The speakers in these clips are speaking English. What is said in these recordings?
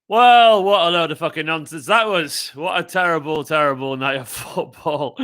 Well, what a load of fucking nonsense that was. What a terrible, terrible night of football.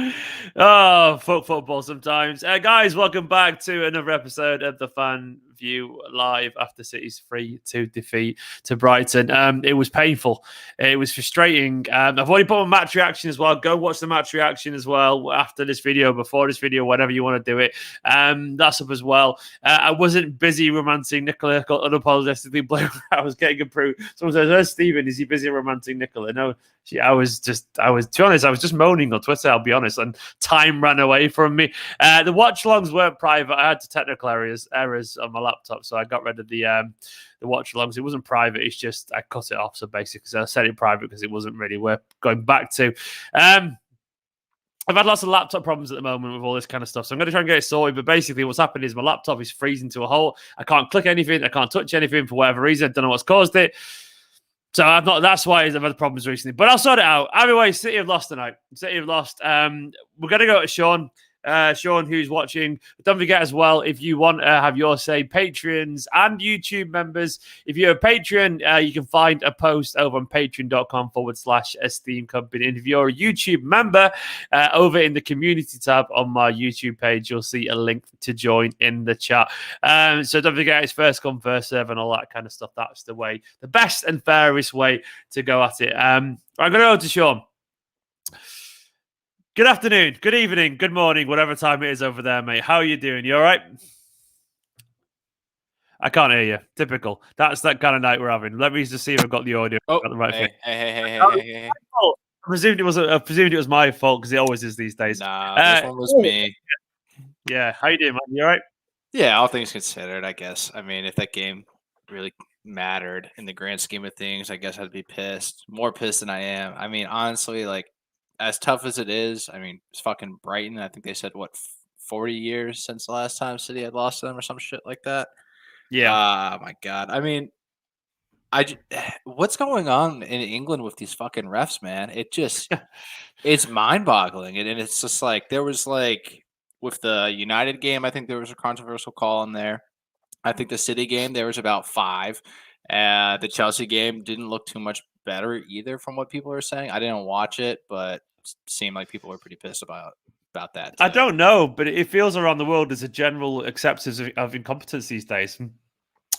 Oh, football sometimes. Guys, welcome back to another episode of the Fan View Live after City's 3-2 defeat to Brighton. It was painful. It was frustrating. I've already put my match reaction as well. Go watch the match reaction as well after this video, before this video, whatever you want to do it. That's up as well. I wasn't busy romancing Nicola unapologetically blame. I was getting approved. Someone says, Stephen, is he busy romancing Nicola? No, to be honest, I was just moaning on Twitter, I'll be honest, and time ran away from me. The watch longs weren't private. I had technical errors on my laptop, so I got rid of the watch longs. It wasn't private, it's just I cut it off. So basically, I set it private because it wasn't really worth going back to. I've had lots of laptop problems at the moment with all this kind of stuff, so I'm going to try and get it sorted. But basically, what's happened is my laptop is freezing to a halt. I can't click anything. I can't touch anything for whatever reason. I don't know what's caused it. So I've not. That's why I've had problems recently. But I'll sort it out. Anyway, City have lost tonight. City have lost. We're going to go to Sean. Sean, who's watching. Don't forget as well, if you want to have your say, Patreons and YouTube members, if you're a Patreon, you can find a post over on patreon.com/Esteemed Kompany. And if you're a YouTube member, over in the community tab on my YouTube page, you'll see a link to join in the chat. So don't forget, it's first come, first serve and all that kind of stuff. That's the way, the best and fairest way to go at it. I'm going to go to Sean. Good afternoon, good evening, good morning, whatever time it is over there, mate. How are you doing? You all right? I can't hear you. Typical. That's that kind of night we're having. Let me just see if I've got the audio. Oh, the right hey, thing. hey. I presumed it was my fault because it always is these days. Nah, this one was me. Yeah, how you doing, man? You all right? Yeah, all things considered, I guess. I mean, if that game really mattered in the grand scheme of things, I guess I'd be pissed. More pissed than I am. I mean, honestly, like, as tough as it is, I mean, it's fucking Brighton. I think they said, 40 years since the last time City had lost to them or some shit like that? Yeah. Oh, my God. I mean, what's going on in England with these fucking refs, man? It just, it's mind-boggling. And it's just like, there was like, with the United game, I think there was a controversial call in there. I think the City game, there was about 5. The Chelsea game didn't look too much better either from what people are saying. I didn't watch it, but it seemed like people were pretty pissed about that. I don't know, but it feels around the world there's a general acceptance of incompetence these days. And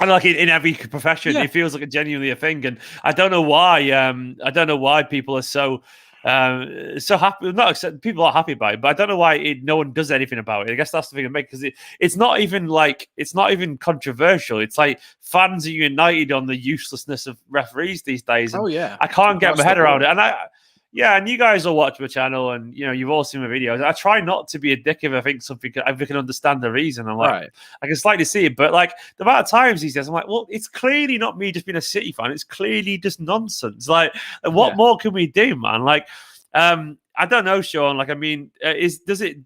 like in every profession, It feels like genuinely a thing. And I don't know why. I don't know why people are so happy. Not accept, people are happy about it, but I don't know why no one does anything about it. I guess that's the thing to make, because it's not even controversial. It's like fans are united on the uselessness of referees these days. Oh yeah, I can't get my head around it. And and you guys will watch my channel, and you've all seen my videos. I try not to be a dick if I think something, if I can understand the reason. I'm like, right. I can slightly see it, but like the amount of times he says, I'm like, well, it's clearly not me just being a City fan. It's clearly just nonsense. Like, what more can we do, man? Like, I don't know, Sean. Like, I mean, does it?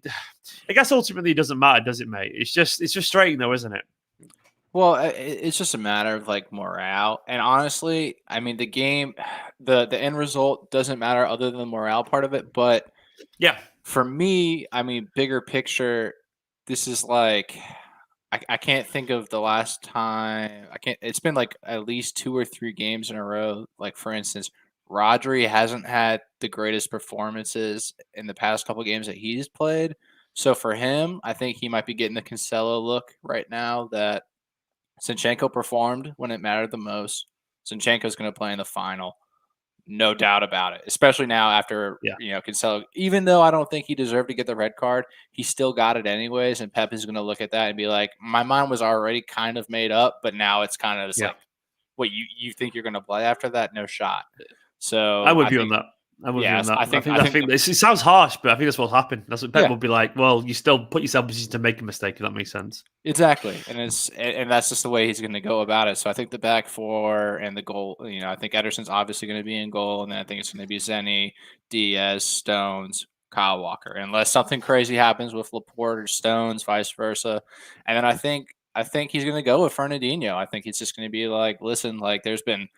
I guess ultimately it doesn't matter, does it, mate? It's frustrating though, isn't it? Well, it's just a matter of like morale, and honestly, I mean, the game, the end result doesn't matter other than the morale part of it. But yeah, for me, I mean, bigger picture, this is like, I can't think of the last time. It's been like at least 2 or 3 games in a row. Like, for instance, Rodri hasn't had the greatest performances in the past couple games that he's played. So for him, I think he might be getting the Cancelo look right now that Zinchenko performed when it mattered the most. Zinchenko's going to play in the final. No doubt about it, especially now after, Cancelo, even though I don't think he deserved to get the red card, he still got it anyways. And Pep is going to look at that and be like, my mind was already kind of made up, but now it's kind of just like, what, you think you're going to play after that? No shot. So I would be on that. I think it sounds harsh, but I think that's what'll happen. That's what Pep will be like. Well, you still put yourself in a position to make a mistake, if that makes sense. Exactly, and that's just the way he's going to go about it. So I think the back four and the goal. I think Ederson's obviously going to be in goal, and then I think it's going to be Zenny, Diaz, Stones, Kyle Walker, unless something crazy happens with Laporte or Stones, vice versa. And then I think he's going to go with Fernandinho. I think he's just going to be like, listen, like there's been.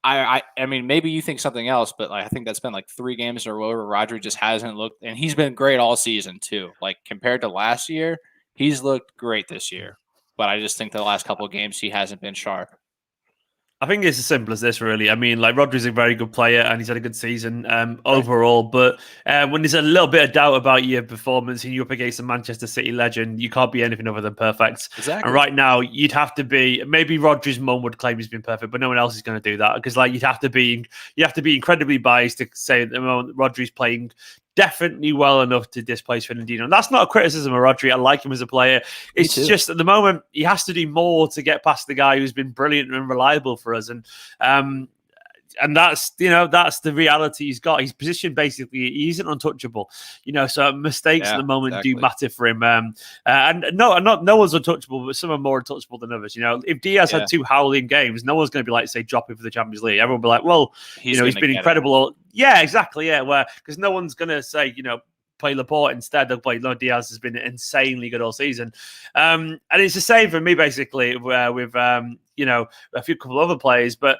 I mean, maybe you think something else, but like I think that's been like 3 games in a row where Rodri just hasn't looked, and he's been great all season too. Like compared to last year, he's looked great this year. But I just think the last couple of games he hasn't been sharp. I think it's as simple as this, really. I mean, like Rodri's a very good player and he's had a good season overall. But when there's a little bit of doubt about your performance and you're up against a Manchester City legend, you can't be anything other than perfect. Exactly. And right now, you'd have to be. Maybe Rodri's mum would claim he's been perfect, but no one else is going to do that because, like, you have to be incredibly biased to say at the moment Rodri's playing definitely well enough to displace Fernandinho. And that's not a criticism of Rodri. I like him as a player. It's just at the moment he has to do more to get past the guy who's been brilliant and reliable for us. And that's the reality he's got. His position basically, he isn't untouchable. So mistakes at the moment do matter for him. And no one's untouchable, but some are more untouchable than others. If Diaz had 2 howling games, no one's going to be like, say, dropping for the Champions League. Everyone will be like, well, he's been incredible. Yeah, exactly. Yeah, because no one's going to say, play Laporte instead. They'll play Diaz has been insanely good all season. And it's the same for me, basically, with a couple other players. But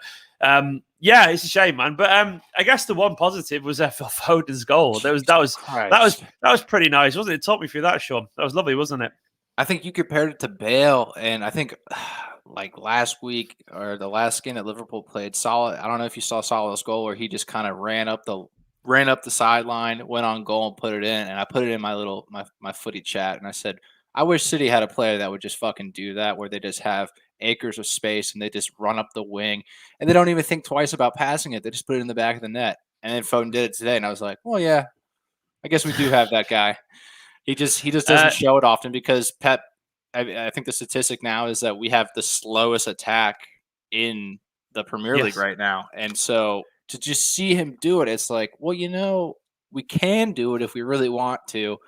yeah, it's a shame, man. But I guess the one positive was Foden's goal. That was pretty nice, wasn't it? Talk me through that, Sean. That was lovely, wasn't it? I think you compared it to Bale, and I think like last week or the last game that Liverpool played, Salah. I don't know if you saw Salah's goal where he just kind of ran up the sideline, went on goal, and put it in. And I put it in my footy chat, and I said, I wish City had a player that would just fucking do that, where they just have acres of space and they just run up the wing, and they don't even think twice about passing it. They just put it in the back of the net. And then Foden did it today, and I was like, well, yeah, I guess we do have that guy. He just doesn't show it often because Pep. I think the statistic now is that we have the slowest attack in the Premier League right now, and so to just see him do it, it's like, well, we can do it if we really want to.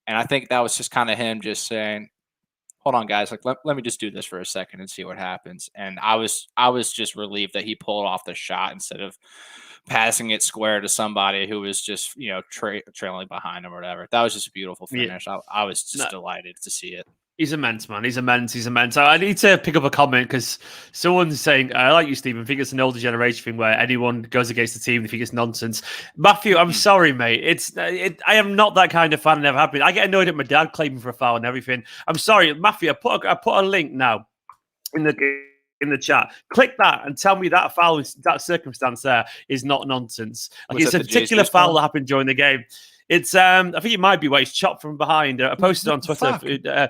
And I think that was just kind of him just saying, hold on, guys, like let me just do this for a second and see what happens. And I was just relieved that he pulled off the shot instead of passing it square to somebody who was just, trailing behind him or whatever. That was just a beautiful finish. Yeah. I was just delighted to see it. He's immense, man. He's immense. I need to pick up a comment because someone's saying, I like you, Stephen. I think it's an older generation thing where anyone goes against the team, they think it's nonsense. Matthew, I'm sorry, mate. I am not that kind of fan. I never have been. I get annoyed at my dad claiming for a foul and everything. I'm sorry, Matthew. I put a link now in the chat. Click that and tell me that foul, that circumstance there is not nonsense. Like it's a particular foul that happened during the game. It's I think it might be where he's chopped from behind. I posted on Twitter.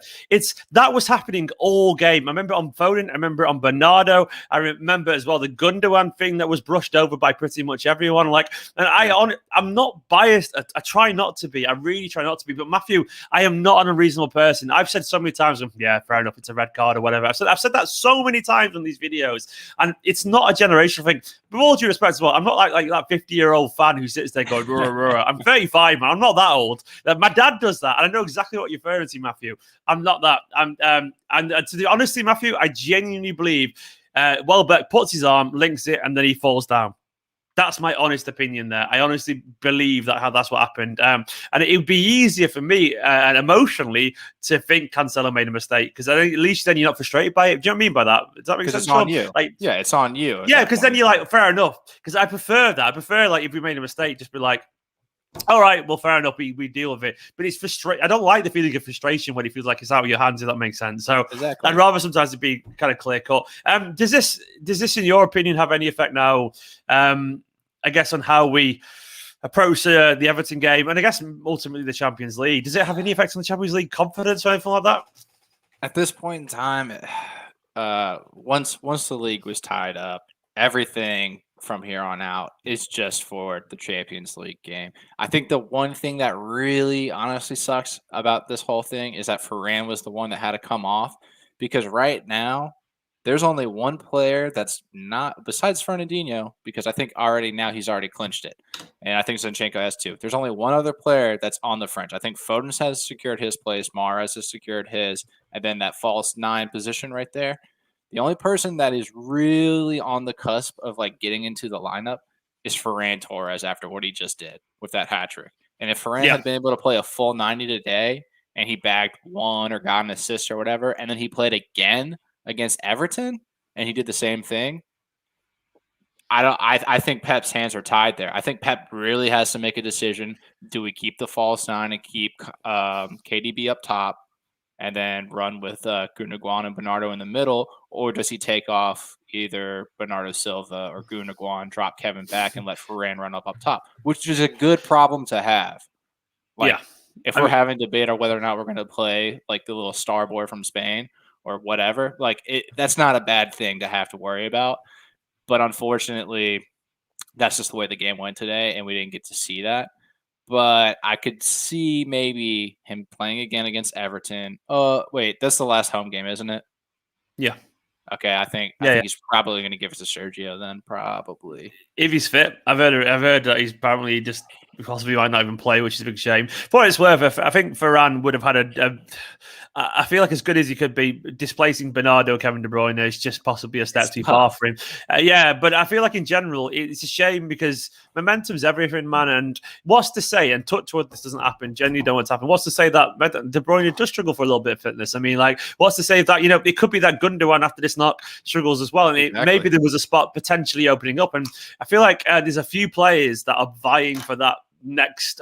That was happening all game. I remember on Foden. I remember on Bernardo. I remember as well the Gundogan thing that was brushed over by pretty much everyone. I'm not biased. I try not to be. I really try not to be. But Matthew, I am not an unreasonable person. I've said so many times, yeah, fair enough, it's a red card or whatever. I've said that so many times on these videos, and it's not a generational thing. With all due respect, as well, I'm not like that 50-year-old fan who sits there going, rah, rah, rah. I'm 35. I'm not that old. My dad does that, and I know exactly what you're referring to, Matthew. I'm not that. Honestly, Matthew, I genuinely believe Welbeck puts his arm, links it, and then he falls down. That's my honest opinion there. I honestly believe that's what happened. And it would be easier for me and emotionally to think Cancelo made a mistake because at least then you're not frustrated by it. Do you know what I mean by that? Does that make sense? It's on you. Yeah, it's on you. Yeah, because then you're like, fair enough. Because I prefer that. I prefer if we made a mistake, just be like, all right, well, fair enough. We deal with it, but it's frustrating. I don't like the feeling of frustration when it feels like it's out of your hands. If that makes sense. So exactly. I'd rather sometimes it be kind of clear cut. Does this, in your opinion, have any effect now? I guess on how we approach the Everton game, and I guess ultimately the Champions League. Does it have any effect on the Champions League confidence or anything like that? At this point in time, once the league was tied up, everything from here on out is just for the Champions League game. I think the one thing that really honestly sucks about this whole thing is that Varane was the one that had to come off, because right now there's only one player that's not, besides Fernandinho, because I think he's already clinched it, and I think Zinchenko has too. There's only one other player that's on the fringe. I think Foden has secured his place, Mahrez has secured his, and then that false 9 position right there. The only person that is really on the cusp of getting into the lineup is Ferran Torres after what he just did with that hat trick. And if Ferran had been able to play a full 90 today and he bagged one or got an assist or whatever, and then he played again against Everton and he did the same thing, I think Pep's hands are tied there. I think Pep really has to make a decision. Do we keep the false 9 and keep KDB up top and then run with Gundogan and Bernardo in the middle, or does he take off either Bernardo Silva or Gundogan, drop Kevin back, and let Varane run up top, which is a good problem to have. Like, if we're having debate on whether or not we're going to play like the little star boy from Spain or whatever, like that's not a bad thing to have to worry about. But unfortunately, that's just the way the game went today, and we didn't get to see that. But I could see maybe him playing again against Everton. Wait, that's the last home game, isn't it? Yeah. Okay, I think he's probably going to give it to Sergio then, probably. If he's fit. I've heard that he's apparently just possibly might not even play, which is a big shame. For what it's worth, I think Varane would have had I feel like as good as he could be, displacing Bernardo, Kevin De Bruyne is just possibly a step too far for him. But I feel like in general, it's a shame because momentum's everything, man. And what's to say, and touch wood, this doesn't happen, genuinely don't want it to happen. What's to say that De Bruyne does struggle for a little bit of fitness? I mean, like, what's to say that, it could be that Gundogan after this knock struggles as well. And maybe there was a spot potentially opening up. And I feel like there's a few players that are vying for that next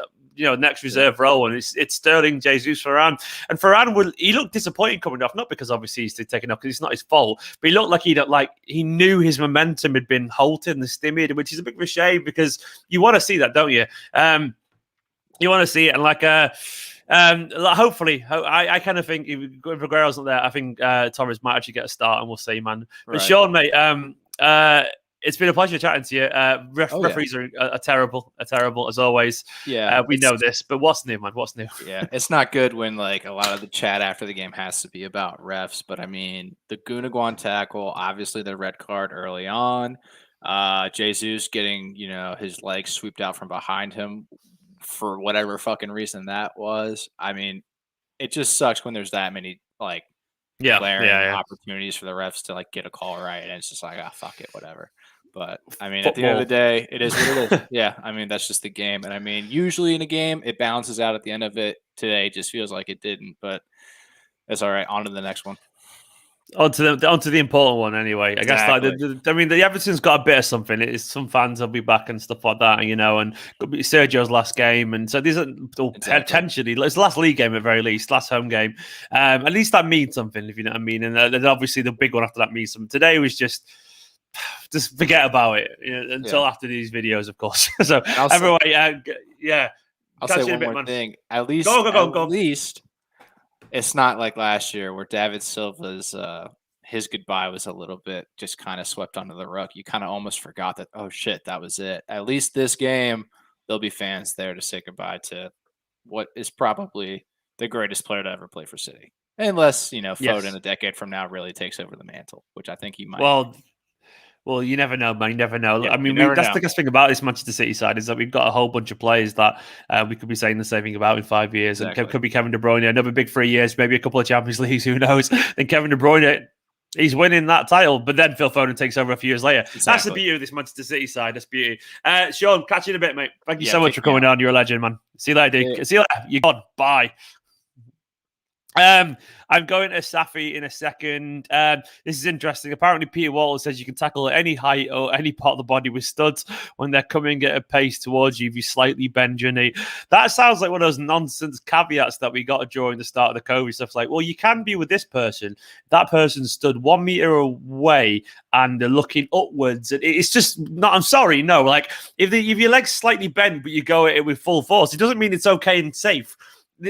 reserve role, and it's Sterling, Jesus, Varane. And Varane he looked disappointed coming off, not because obviously he's taken off because it's not his fault, but he looked like he knew his momentum had been halted and stymied, which is a bit of a shame because you want to see that, don't you? You want to see it, and hopefully, I kind of think if Aguero's not there, I think Torres might actually get a start, and we'll see, man. Right. But Sean, mate, it's been a pleasure chatting to you. Referees are terrible as always. Yeah, we know this, but what's new, man? What's new? Yeah, it's not good when like a lot of the chat after the game has to be about refs. But I mean, the Gundogan tackle, obviously the red card early on. Jesus getting his legs swooped out from behind him for whatever fucking reason that was. I mean, it just sucks when there's that many like opportunities for the refs to like get a call right, and it's just like, fuck it, whatever. But I mean, at the end of the day, it is what it is. Yeah, I mean, that's just the game. And I mean, usually in a game, it balances out at the end of it. Today just feels like it didn't, but it's all right. On to the next one. Onto the important one anyway. I guess the Everton's got a bit of something. It's some fans will be back and stuff like that, and could be Sergio's last game, and so these are potentially it's the last league game at very least, last home game. At least that means something, if you know what I mean. And then obviously the big one after that means something. Today was just forget about it until after these videos, of course. So everyone, I'll say one more thing. At least, at least. It's not like last year where David Silva's his goodbye was a little bit just kind of swept under the rug. You kind of almost forgot that, oh shit, that was it. At least this game, there'll be fans there to say goodbye to what is probably the greatest player to ever play for City. Unless, Foden a decade from now really takes over the mantle, which I think he might. Well, you never know, man. You never know. Yeah, I mean, that's the best thing about this Manchester City side is that we've got a whole bunch of players that we could be saying the same thing about in 5 years. Exactly. And could be Kevin De Bruyne, another big 3 years, maybe a couple of Champions Leagues, who knows? And Kevin De Bruyne, he's winning that title, but then Phil Foden takes over a few years later. Exactly. That's the beauty of this Manchester City side. That's beauty. Sean, catch you in a bit, mate. Thank you so much for coming on. You're a legend, man. See you later, dude. Yeah. See you later. You're gone. Bye. I'm going to Safi in a second. This is interesting. Apparently, Peter Walter says you can tackle at any height or any part of the body with studs when they're coming at a pace towards you if you slightly bend your knee. That sounds like one of those nonsense caveats that we got during the start of the COVID stuff. Like, well, you can be with this person. That person stood 1 meter away and they're looking upwards. It's just not. I'm sorry, no. Like, if your legs slightly bend, but you go at it with full force, it doesn't mean it's okay and safe.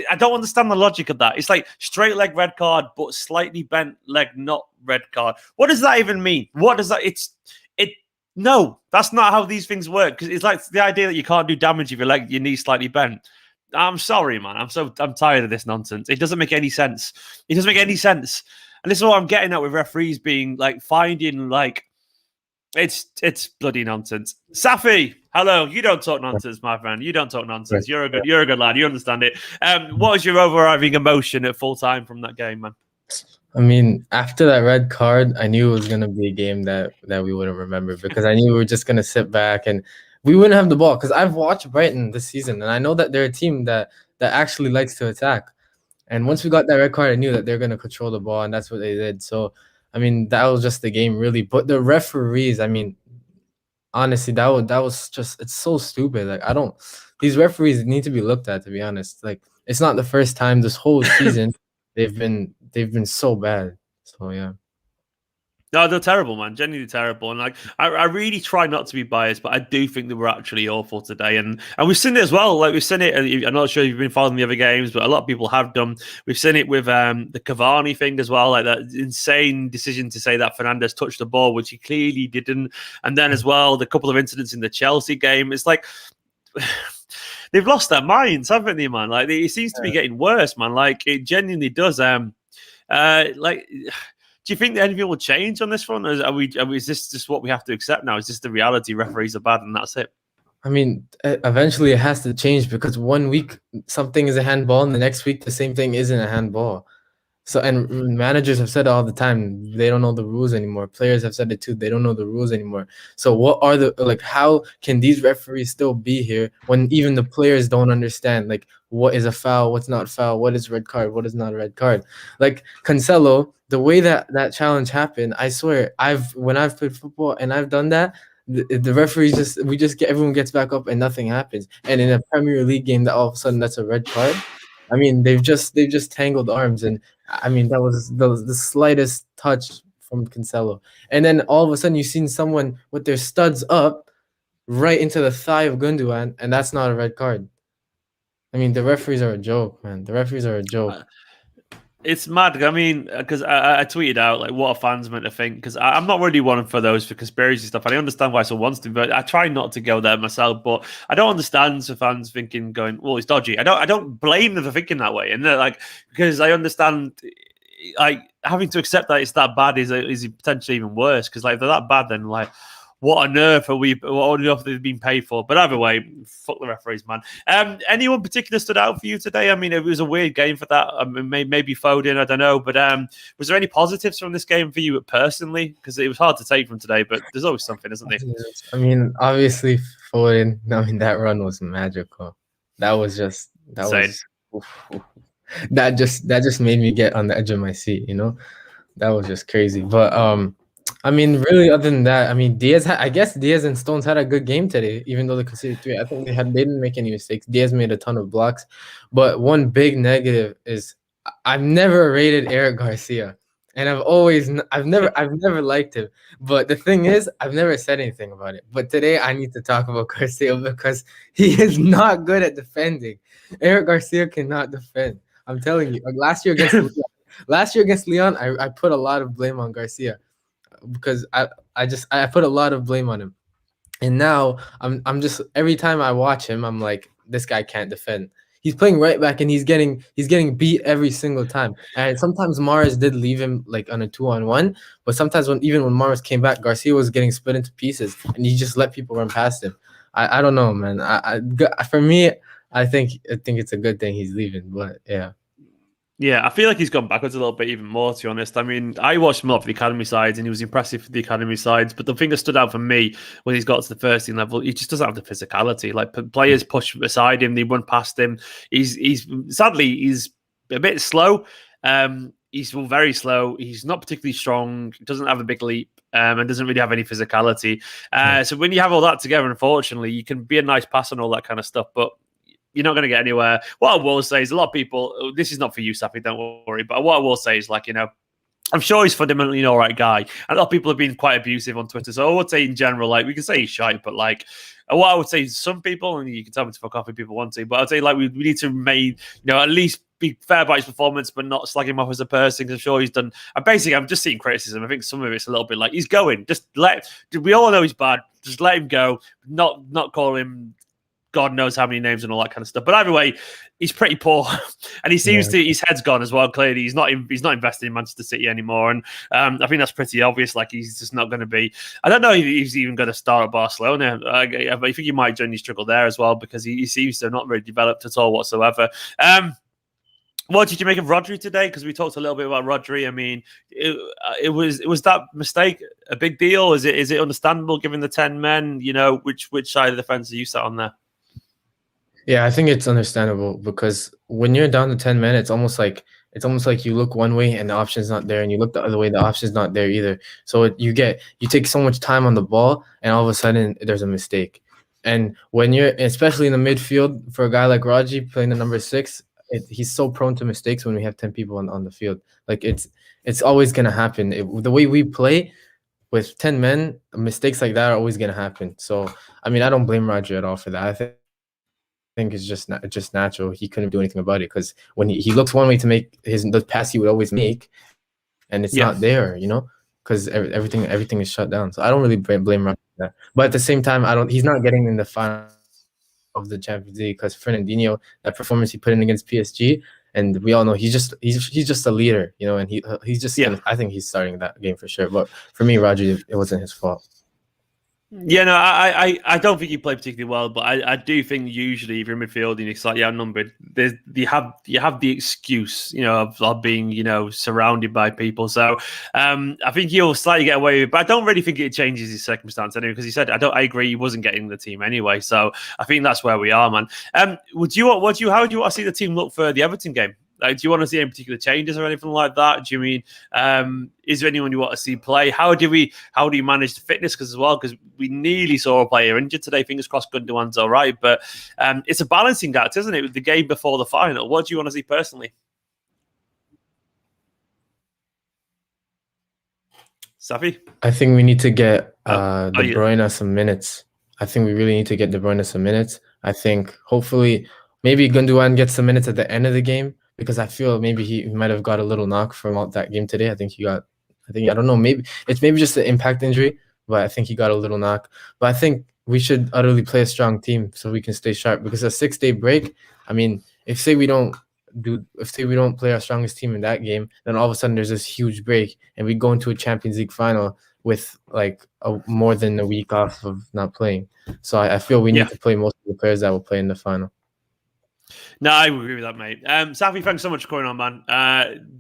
I don't understand the logic of that. It's like straight leg red card, but slightly bent leg not red card. What does that even mean? What does that? No, that's not how these things work. Because it's like the idea that you can't do damage if your knee slightly bent. I'm sorry, man. I'm tired of this nonsense. It doesn't make any sense. It doesn't make any sense. And this is what I'm getting at with referees being like finding like it's bloody nonsense. Safi, hello. You don't talk nonsense, my friend. You don't talk nonsense. You're a good lad. You understand it. What was your overriding emotion at full time from that game, man? I mean, after that red card, I knew it was gonna be a game that we wouldn't remember because I knew we were just gonna sit back and we wouldn't have the ball. Because I've watched Brighton this season, and I know that they're a team that actually likes to attack. And once we got that red card, I knew that they're gonna control the ball, and that's what they did. So, I mean, that was just the game, really. But the referees, I mean, honestly, that was just, it's so stupid. Like, these referees need to be looked at, to be honest. Like, it's not the first time this whole season they've been so bad. So yeah. No, they're terrible, man. Genuinely terrible. And like, I really try not to be biased, but I do think they were actually awful today. And we've seen it as well. Like we've seen it. And I'm not sure if you've been following the other games, but a lot of people have done. We've seen it with the Cavani thing as well, like that insane decision to say that Fernandes touched the ball, which he clearly didn't. And then as well, the couple of incidents in the Chelsea game. It's like they've lost their minds, haven't they, man? Like it seems to be getting worse, man. Like it genuinely does. Like. Do you think that anything will change on this front? Or is this just what we have to accept now? Is this the reality? Referees are bad and that's it? I mean, eventually it has to change because one week something is a handball and the next week the same thing isn't a handball. So, and managers have said it all the time, they don't know the rules anymore. Players have said it too, they don't know the rules anymore. So what are how can these referees still be here when even the players don't understand, like, what is a foul, what's not foul, what is red card, what is not a red card? Like Cancelo, the way that challenge happened, I swear, when I've played football and I've done that, the referees everyone gets back up and nothing happens. And in a Premier League game, that all of a sudden that's a red card. I mean, they've just tangled arms, and I mean that was the slightest touch from Cancelo, and then all of a sudden you've seen someone with their studs up right into the thigh of Gundogan, and that's not a red card. I mean, the referees are a joke, man. The referees are a joke. It's mad. I mean, because I tweeted out like what are fans meant to think? Because I'm not really one for those for conspiracy stuff. I understand why someone wants to, but I try not to go there myself. But I don't understand for fans thinking, going, "Well, it's dodgy." I don't blame them for thinking that way, and like because I understand, like having to accept that it's that bad is potentially even worse. Because like if they're that bad, then like. What on earth are we? What on earth have they been paid for? But either way, fuck the referees, man. Anyone particular stood out for you today? I mean, it was a weird game for that. I mean, maybe Foden, I don't know. But was there any positives from this game for you personally? Because it was hard to take from today, but there's always something, isn't there? I mean, obviously Foden. I mean, that run was magical. That was that just made me get on the edge of my seat. You know, that was just crazy. But I mean, really, other than that, I mean, I guess Diaz and Stones had a good game today, even though they conceded 3. I think they didn't make any mistakes. Diaz made a ton of blocks, but one big negative is I've never rated Eric Garcia, and I've never liked him. But the thing is, I've never said anything about it. But today, I need to talk about Garcia because he is not good at defending. Eric Garcia cannot defend. I'm telling you. Last year against Leon, I put a lot of blame on Garcia. Because I put a lot of blame on him, and now I'm just every time I watch him, I'm like, this guy can't defend. He's playing right back and he's getting beat every single time. And sometimes Mahrez did leave him like on a 2-on-1, but sometimes when Mahrez came back, Garcia was getting split into pieces, and he just let people run past him. I don't know, man. For me, I think it's a good thing he's leaving, but yeah. Yeah, I feel like he's gone backwards a little bit even more, to be honest. I mean, I watched him a lot for the academy sides and he was impressive for the academy sides. But the thing that stood out for me when he's got to the first team level, he just doesn't have the physicality. Like players push beside him, they run past him. He's sadly a bit slow. He's very slow. He's not particularly strong. Doesn't have a big leap. And doesn't really have any physicality. So when you have all that together, unfortunately, you can be a nice pass and all that kind of stuff. But you're not going to get anywhere. What I will say is a lot of people, this is not for you, Safi, don't worry. But what I will say is, like, you know, I'm sure he's fundamentally an all right guy. A lot of people have been quite abusive on Twitter. So I would say in general, like, we can say he's shite, but like, what I would say is some people, and you can tell me to fuck off if people want to, but I'd say like we need to at least be fair about his performance, but not slag him off as a person. Because I'm sure he's done. I'm just seeing criticism. I think some of it's a little bit like he's going. We all know he's bad. Just let him go. Not call him God knows how many names and all that kind of stuff. But either way, he's pretty poor, and he seems to his head's gone as well. Clearly, he's not invested in Manchester City anymore, and I think that's pretty obvious. Like he's just not going to be. I don't know if he's even going to start at Barcelona. I think he might genuinely struggle there as well because he seems to have not really developed at all whatsoever. What did you make of Rodri today? Because we talked a little bit about Rodri. I mean, it was that mistake a big deal? Is it understandable given the 10 men? You know, which side of the fence are you sat on there? Yeah, I think it's understandable because when you're down to 10 men, it's almost like you look one way and the option's not there, and you look the other way, the option's not there either. So you take so much time on the ball, and all of a sudden there's a mistake. And when you're, especially in the midfield, for a guy like Rodri playing the number 6, he's so prone to mistakes when we have 10 people on the field. Like it's always gonna happen. The way we play with 10 men, mistakes like that are always gonna happen. So I mean, I don't blame Roger at all for that. I think it's just natural. He couldn't do anything about it because when he looks one way to make the pass he would always make, and it's not there, because everything is shut down. So I don't really blame Roger for that. But at the same time, he's not getting in the final of the Champions League because Fernandinho, that performance he put in against PSG, and we all know he's just a leader, and he's just I think he's starting that game for sure. But for me, Roger, it wasn't his fault. Yeah, no, I don't think he played particularly well, but I do think usually if you're in midfield and you're slightly outnumbered, you have the excuse, of being, surrounded by people. So I think he'll slightly get away with it, but I don't really think it changes his circumstance anyway, because he said I agree he wasn't getting the team anyway. So I think that's where we are, man. How do you want to see the team look for the Everton game? Like, do you want to see any particular changes or anything like that? Do you mean, is there anyone you want to see play? How do you manage the fitness as well? Because we nearly saw a player injured today. Fingers crossed Gundogan's all right. But it's a balancing act, isn't it? With the game before the final. What do you want to see personally? Safi? I think we need to get De Bruyne some minutes. I think we really need to get De Bruyne some minutes. I think hopefully maybe Gundogan gets some minutes at the end of the game, because I feel maybe he might have got a little knock from that game today. I don't know, maybe it's just an impact injury, but I think he got a little knock. But I think we should utterly play a strong team so we can stay sharp, because a 6-day break, I mean, if we don't play our strongest team in that game, then all of a sudden there's this huge break and we go into a Champions League final with like more than a week off of not playing. So I feel we need to play most of the players that will play in the final. No, I agree with that, mate. Safi, thanks so much for coming on, man.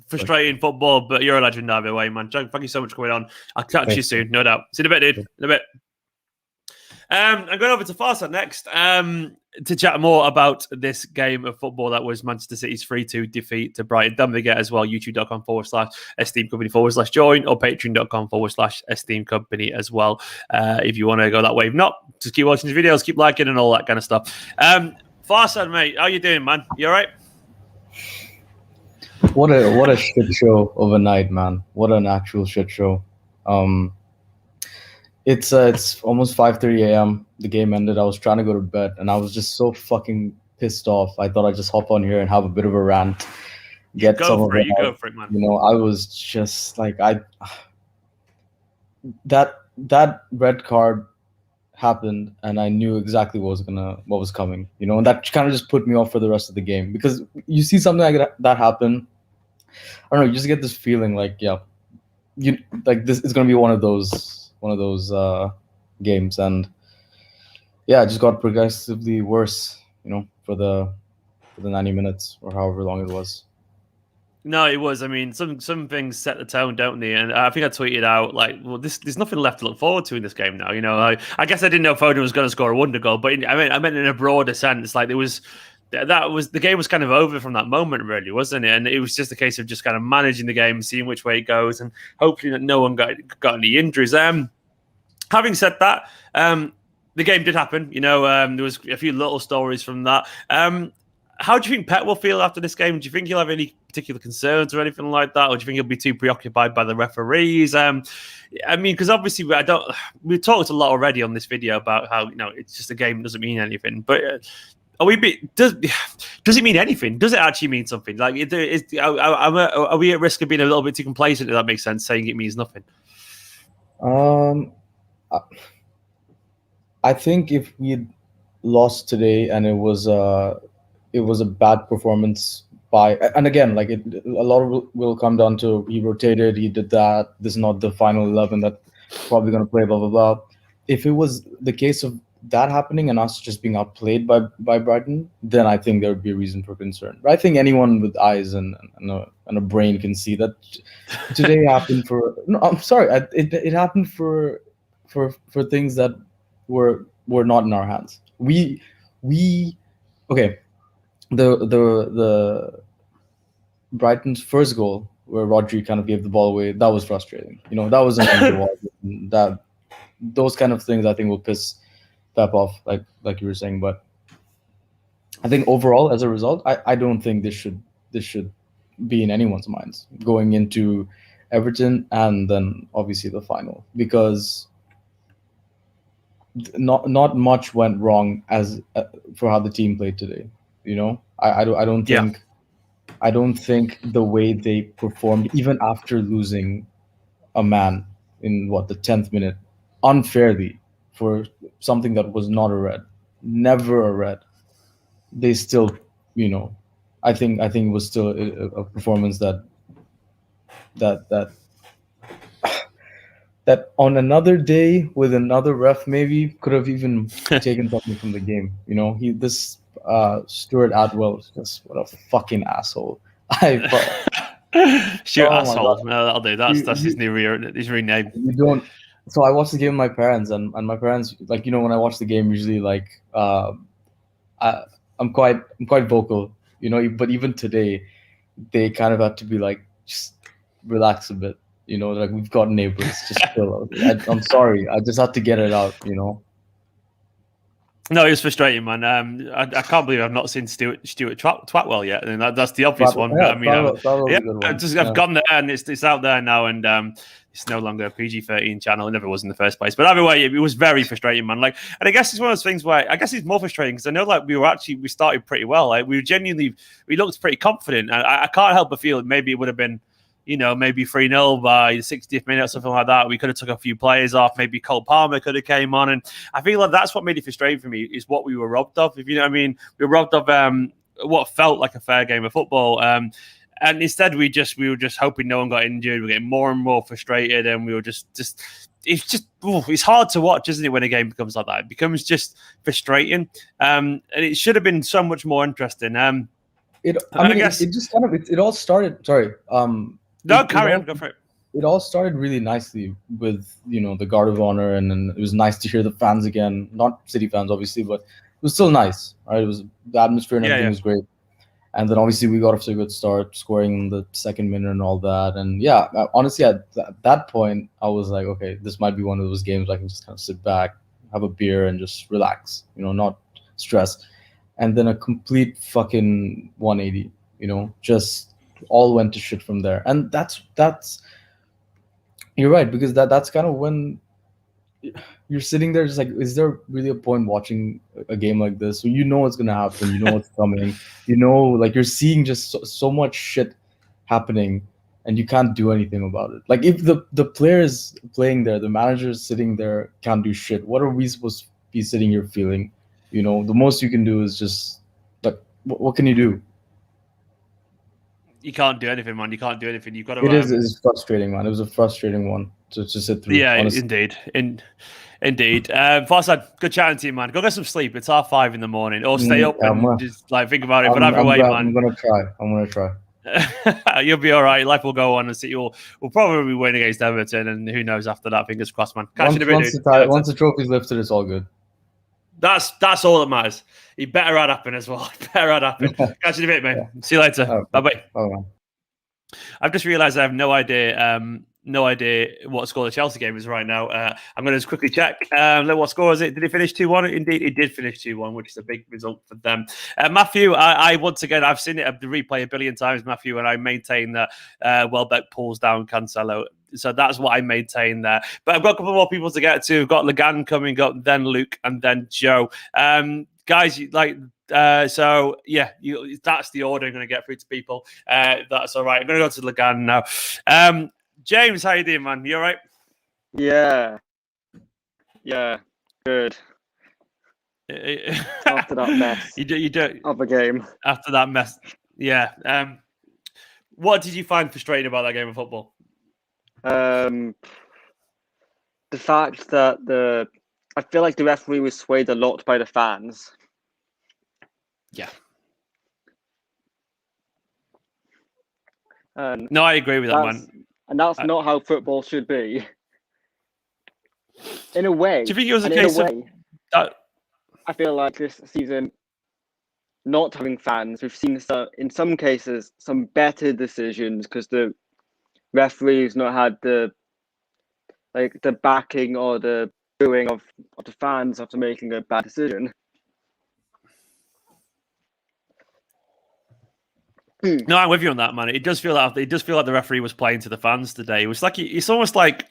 Frustrating football, but you're a legend either way, man. Thank you so much for coming on. I'll catch you soon, no doubt. See you in a bit, dude. In a bit. I'm going over to Farsad next to chat more about this game of football that was Manchester City's 3-2 defeat to Brighton. Don't forget as well, youtube.com/Esteemed Company /join or patreon.com/Esteemed Company as well. If you want to go that way. If not, just keep watching the videos, keep liking and all that kind of stuff. Farsad, mate, how you doing, man? You all right? What a shit show of a night, man. What an actual shit show. It's almost 5:30 a.m. The game ended. I was trying to go to bed, and I was just so fucking pissed off. I thought I'd just hop on here and have a bit of a rant. Go for it, man. I was just like, that red card happened, and I knew exactly what was coming. And that kind of just put me off for the rest of the game, because you see something like that happen. I don't know. You just get this feeling like, this is gonna be one of those games, and it just got progressively worse. For the 90 minutes or however long it was. No, it was. I mean, some things set the tone, don't they? And I think I tweeted out there's nothing left to look forward to in this game now. I guess I didn't know Foden was going to score a wonder goal, but I meant in a broader sense. Like the game was kind of over from that moment, really, wasn't it? And it was just a case of just kind of managing the game, seeing which way it goes, and hopefully that no one got any injuries. Having said that, the game did happen. There was a few little stories from that. How do you think Pep will feel after this game? Do you think he'll have any particular concerns or anything like that? Or do you think he'll be too preoccupied by the referees? Because obviously we've talked a lot already on this video about how, it's just a game, doesn't mean anything. But does it mean anything? Does it actually mean something? Like, are we at risk of being a little bit too complacent, if that makes sense, saying it means nothing? I think if we lost today and it was a bad performance and again, a lot of will come down to he rotated, he did that. This is not the final 11 that's probably going to play, blah, blah, blah. If it was the case of that happening and us just being outplayed by Brighton, then I think there would be a reason for concern. But I think anyone with eyes and a brain can see that today happened for. No, I'm sorry, it happened for things that were not in our hands. Okay. The Brighton's first goal, where Rodri kind of gave the ball away, that was frustrating. That was that those kind of things I think will piss Pep off, like you were saying. But I think overall, as a result, I don't think this should be in anyone's minds going into Everton and then obviously the final, because not much went wrong as for how the team played today. I don't Yeah. think the way they performed even after losing a man in the 10th minute unfairly for something that was not a red, never a red. They still, you know, I think it was still a performance that that on another day with another ref maybe could have even taken something from the game. This Stuart Atwell is just what a fucking asshole. I Shoot, Oh my asshole. god. No, that'll do. That's You, that's his you, his rename. you don't. So I watched the game with my parents, and my parents, like, when I watch the game, usually, like, I, I'm quite vocal, but even today, they kind of had to be like, just relax a bit, like, we've got neighbors, just chill out. I'm sorry, I just had to get it out. No, it was frustrating, man. I can't believe I've not seen Stuart Twatwell yet, and that's the obvious one. But Yeah, I mean, that was yeah, a good one. I've Yeah. gone there and it's out there now, and it's no longer a PG-13 channel. It never was in the first place. But either way, it was very frustrating, man. Like, and I guess it's one of those things where I guess it's more frustrating because I know, like, we started pretty well. Like, we looked pretty confident. I can't help but feel maybe it would have been, maybe 3-0 by the 60th minute or something like that. We could have took a few players off. Maybe Cole Palmer could have came on. And I feel like that's what made it frustrating for me is what we were robbed of. If you know what I mean, we were robbed of what felt like a fair game of football. And instead, we were just hoping no one got injured. We were getting more and more frustrated. And we were it's hard to watch, isn't it, when a game becomes like that? It becomes just frustrating. And it should have been so much more interesting. I guess it just kind of it all started. Sorry. No, carry on. Go for it. It all started really nicely with the guard of honor, and then it was nice to hear the fans again. Not City fans, obviously, but it was still nice. Right? It was the atmosphere and everything was great. And then obviously we got off to a good start, scoring in the second minute and all that. And yeah, honestly, at that point, I was like, okay, this might be one of those games I can just kind of sit back, have a beer, and just relax. Not stress. And then a complete fucking 180. Just all went to shit from there. And that's you're right, because that's kind of when you're sitting there just like, is there really a point watching a game like this? So what's gonna happen, what's coming, like, you're seeing just so much shit happening, and you can't do anything about it. Like, if the players playing there, the managers sitting there can't do shit, what are we supposed to be sitting here feeling? The most you can do is just, like, what can you do? You can't do anything, man. You can't do anything. You've got to. It's frustrating, man. It was a frustrating one to sit through. Yeah, honestly. Indeed. Farsad, good chatting to you, man. Go get some sleep. It's 5:30 in the morning, or stay up and just like think about it. But either way, man, I'm gonna try. You'll be all right. Life will go on, and see we'll probably win against Everton, and who knows after that? Fingers crossed, man. Once the trophy's lifted, it's all good. That's all that matters. You better add happen as well. Better add happen. Catch you in a bit, mate. Yeah. See you later. Bye-bye. I've just realised I have no idea what score the Chelsea game is right now. I'm going to just quickly check. What score is it? Did it finish 2-1? Indeed, it did finish 2-1, which is a big result for them. Matthew, I once again, I've seen it the replay a billion times, Matthew, and I maintain that Welbeck pulls down Cancelo. So that's what I maintain there. But I've got a couple more people to get to. We've got Lagan coming up, then Luke, and then Joe. Guys, so yeah, that's the order I'm going to get through to people. That's all right. I'm going to go to Lagan now. James, how you doing, man? You all right? Yeah, good. After that mess, you do of a game. After that mess, yeah. What did you find frustrating about that game of football? The fact that I feel like the referee was swayed a lot by the fans. Yeah. No, I agree with that, man. And that's not how football should be. In a way. Do you think it was a case of that? I feel like this season, not having fans, we've seen in some cases some better decisions because the referees not had the backing or the booing of the fans after making a bad decision. No, I'm with you on that, man. It does feel like the referee was playing to the fans today. It was like it's almost like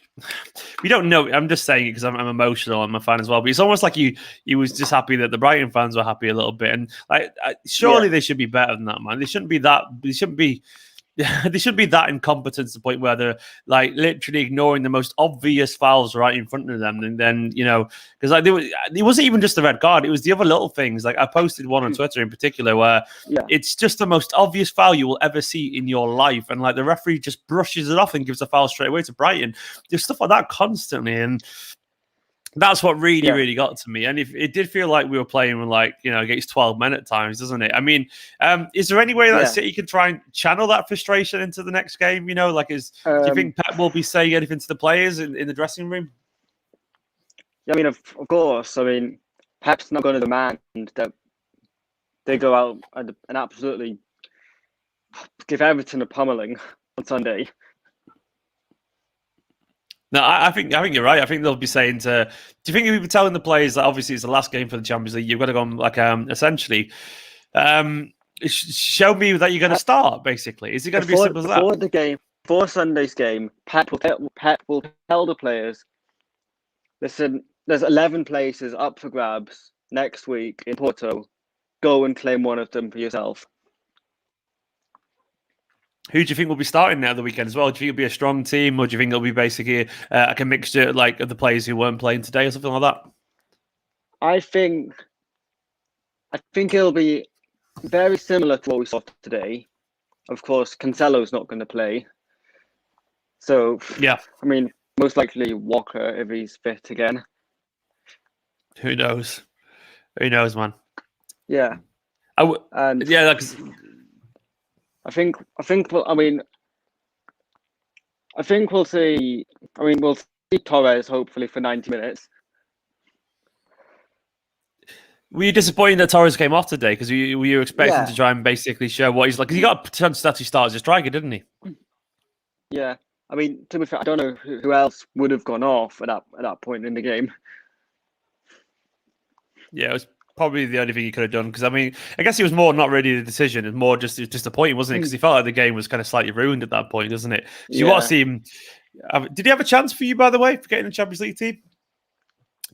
we don't know. I'm just saying it because I'm emotional. I'm a fan as well, but it's almost like he was just happy that the Brighton fans were happy a little bit. And like, surely they should be better than that, man. They shouldn't be that. They shouldn't be. They shouldn't be that incompetent to the point where they're like literally ignoring the most obvious fouls right in front of them, and then because like it wasn't even just the red card; it was the other little things. Like I posted one on Twitter in particular where it's just the most obvious foul you will ever see in your life, and like the referee just brushes it off and gives a foul straight away to Brighton. There's stuff like that constantly, and that's what really got to me. And if it did feel like we were playing with against 12 men at times, doesn't it? I mean, is there any way that City can try and channel that frustration into the next game? Do you think Pep will be saying anything to the players in the dressing room? Yeah, I mean, of course. I mean, Pep's not going to demand that they go out and absolutely give Everton a pummeling on Sunday. No, I think you're right. I think they'll be saying do you think you'll be telling the players that obviously it's the last game for the Champions League, you've got to go on, essentially, show me that you're going to start, basically? Is it going to be as simple as that? Before Sunday's game, Pep will tell the players, listen, there's 11 places up for grabs next week in Porto. Go and claim one of them for yourself. Who do you think will be starting now the weekend as well? Do you think it'll be a strong team, or do you think it'll be basically like a mixture of the players who weren't playing today or something like that? I think it'll be very similar to what we saw today. Of course, Cancelo's not going to play. So, I mean, most likely Walker if he's fit again. Who knows? Who knows, man? Yeah. I think we'll see. I mean, we'll see Torres hopefully for 90 minutes. Were you disappointed that Torres came off today? Because were you expecting to try and basically show what he's like? Because he got a chance to actually start as a striker, didn't he? Yeah. I mean, to be fair, I don't know who else would have gone off at that point in the game. Yeah, it was probably the only thing he could have done. Because I mean, I guess it was more not really the decision; it was more just disappointing, wasn't it? Because he felt like the game was kind of slightly ruined at that point, doesn't it? You want to see him. Did he have a chance for you, by the way, for getting the Champions League team?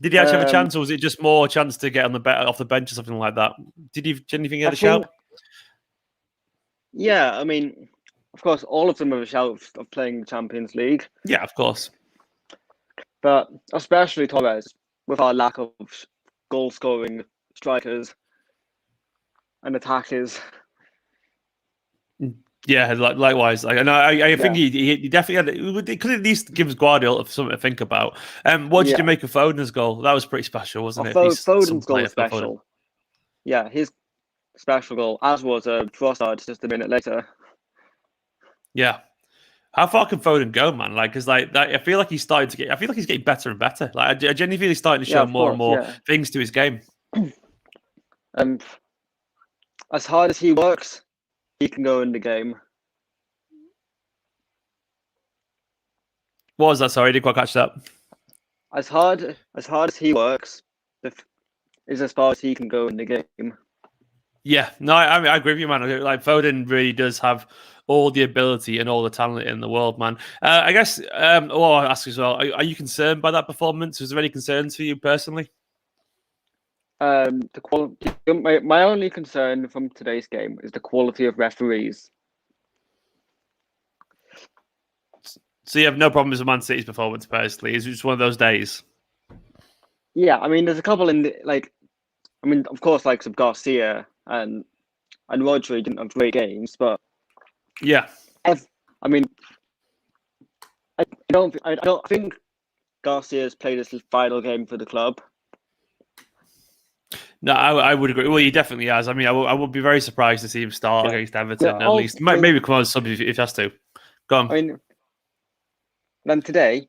Did he actually have a chance, or was it just more a chance to get on off the bench or something like that? Did you anything he had a shout? Yeah, I mean, of course, all of them have a shout of playing the Champions League. Yeah, of course. But especially Torres, with our lack of goal-scoring strikers and attackers. Yeah, likewise. I think he definitely had. It could at least give Guardiola something to think about. What did you make of Foden's goal? That was pretty special, wasn't it? Foden's goal was special. Yeah, his special goal, as was Trossard just a minute later. Yeah. How far can Foden go, man? Because I feel like he's starting to get. I feel like he's getting better and better. I genuinely feel he's starting to show more and more things to his game. As hard as he works, he can go in the game. What was that? Sorry, I didn't quite catch that. As hard as he works, is as far as he can go in the game. Yeah, no, I agree with you, man. Like Foden really does have all the ability and all the talent in the world, man. I guess. I'll ask as well. Are you concerned by that performance? Was there any concerns for you personally? The quality. My only concern from today's game is the quality of referees. So you have no problems with Man City's performance personally? Is it just one of those days? Yeah, I mean, there's a couple of course, like some Garcia and Rodri didn't have great games, but yeah, I don't think Garcia's played his final game for the club. No, I would agree. Well, he definitely has. I mean, I would be very surprised to see him start against Everton at least. Maybe come on sub if he has to. Go on. I mean, then today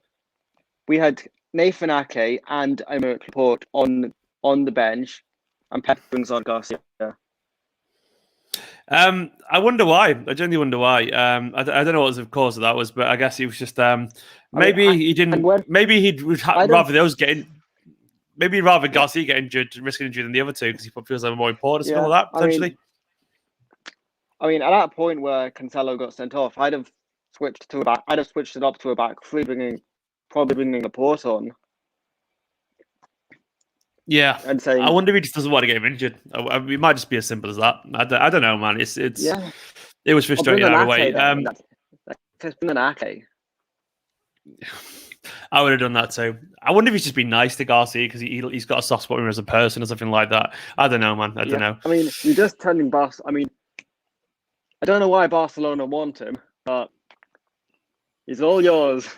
we had Nathan Ake and Aymeric Laporte on the bench, and Pep brings on Garcia. I wonder why. I genuinely wonder why. I don't know what the cause of that was, but I guess he was just he didn't. Maybe he'd rather those getting. Maybe rather Garcia get injured, risk injury than the other two because he feels like more important. Something like that potentially. I mean, at that point where Cancelo got sent off, I'd have switched it up to a back three, probably bringing a port on Yeah, and saying, I wonder if he just doesn't want to get him injured. It might just be as simple as that. I don't know, man. It's yeah, it was I'll frustrating bring an either way. Ake then. Just bring an Ake. I would have done that too. I wonder if he's just been nice to Garcia because he's got a soft spot for him as a person or something like that. I don't know, man. I don't know. I mean, you're just telling I mean, I don't know why Barcelona want him, but he's all yours.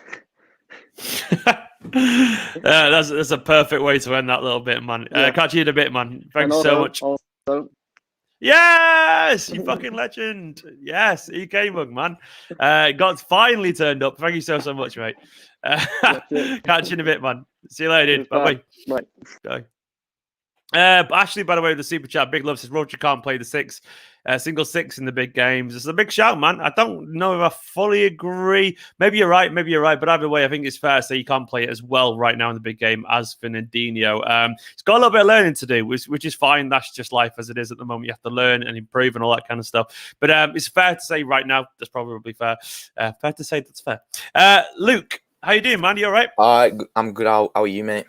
That's a perfect way to end that little bit, man. Yeah. Catch you in a bit, man. Thanks And so much. Also, Yes, you fucking legend. Yes, EK mug, man. Got finally turned up. Thank you so much, mate. Catch you in a bit, man. See you later, dude. Bye. Bye. Ashley, by the way, the super chat, big love, says Roger can't play the single six in the big games. It's a big shout, man. I don't know if I fully agree. Maybe you're right. But either way, I think it's fair to say you can't play it as well right now in the big game as Fernandinho. It's got a little bit of learning to do, which is fine. That's just life as it is at the moment. You have to learn and improve and all that kind of stuff. But it's fair to say right now, that's probably fair. Fair to say that's fair. Luke, how you doing, man? You all right? I'm good. How are you, mate?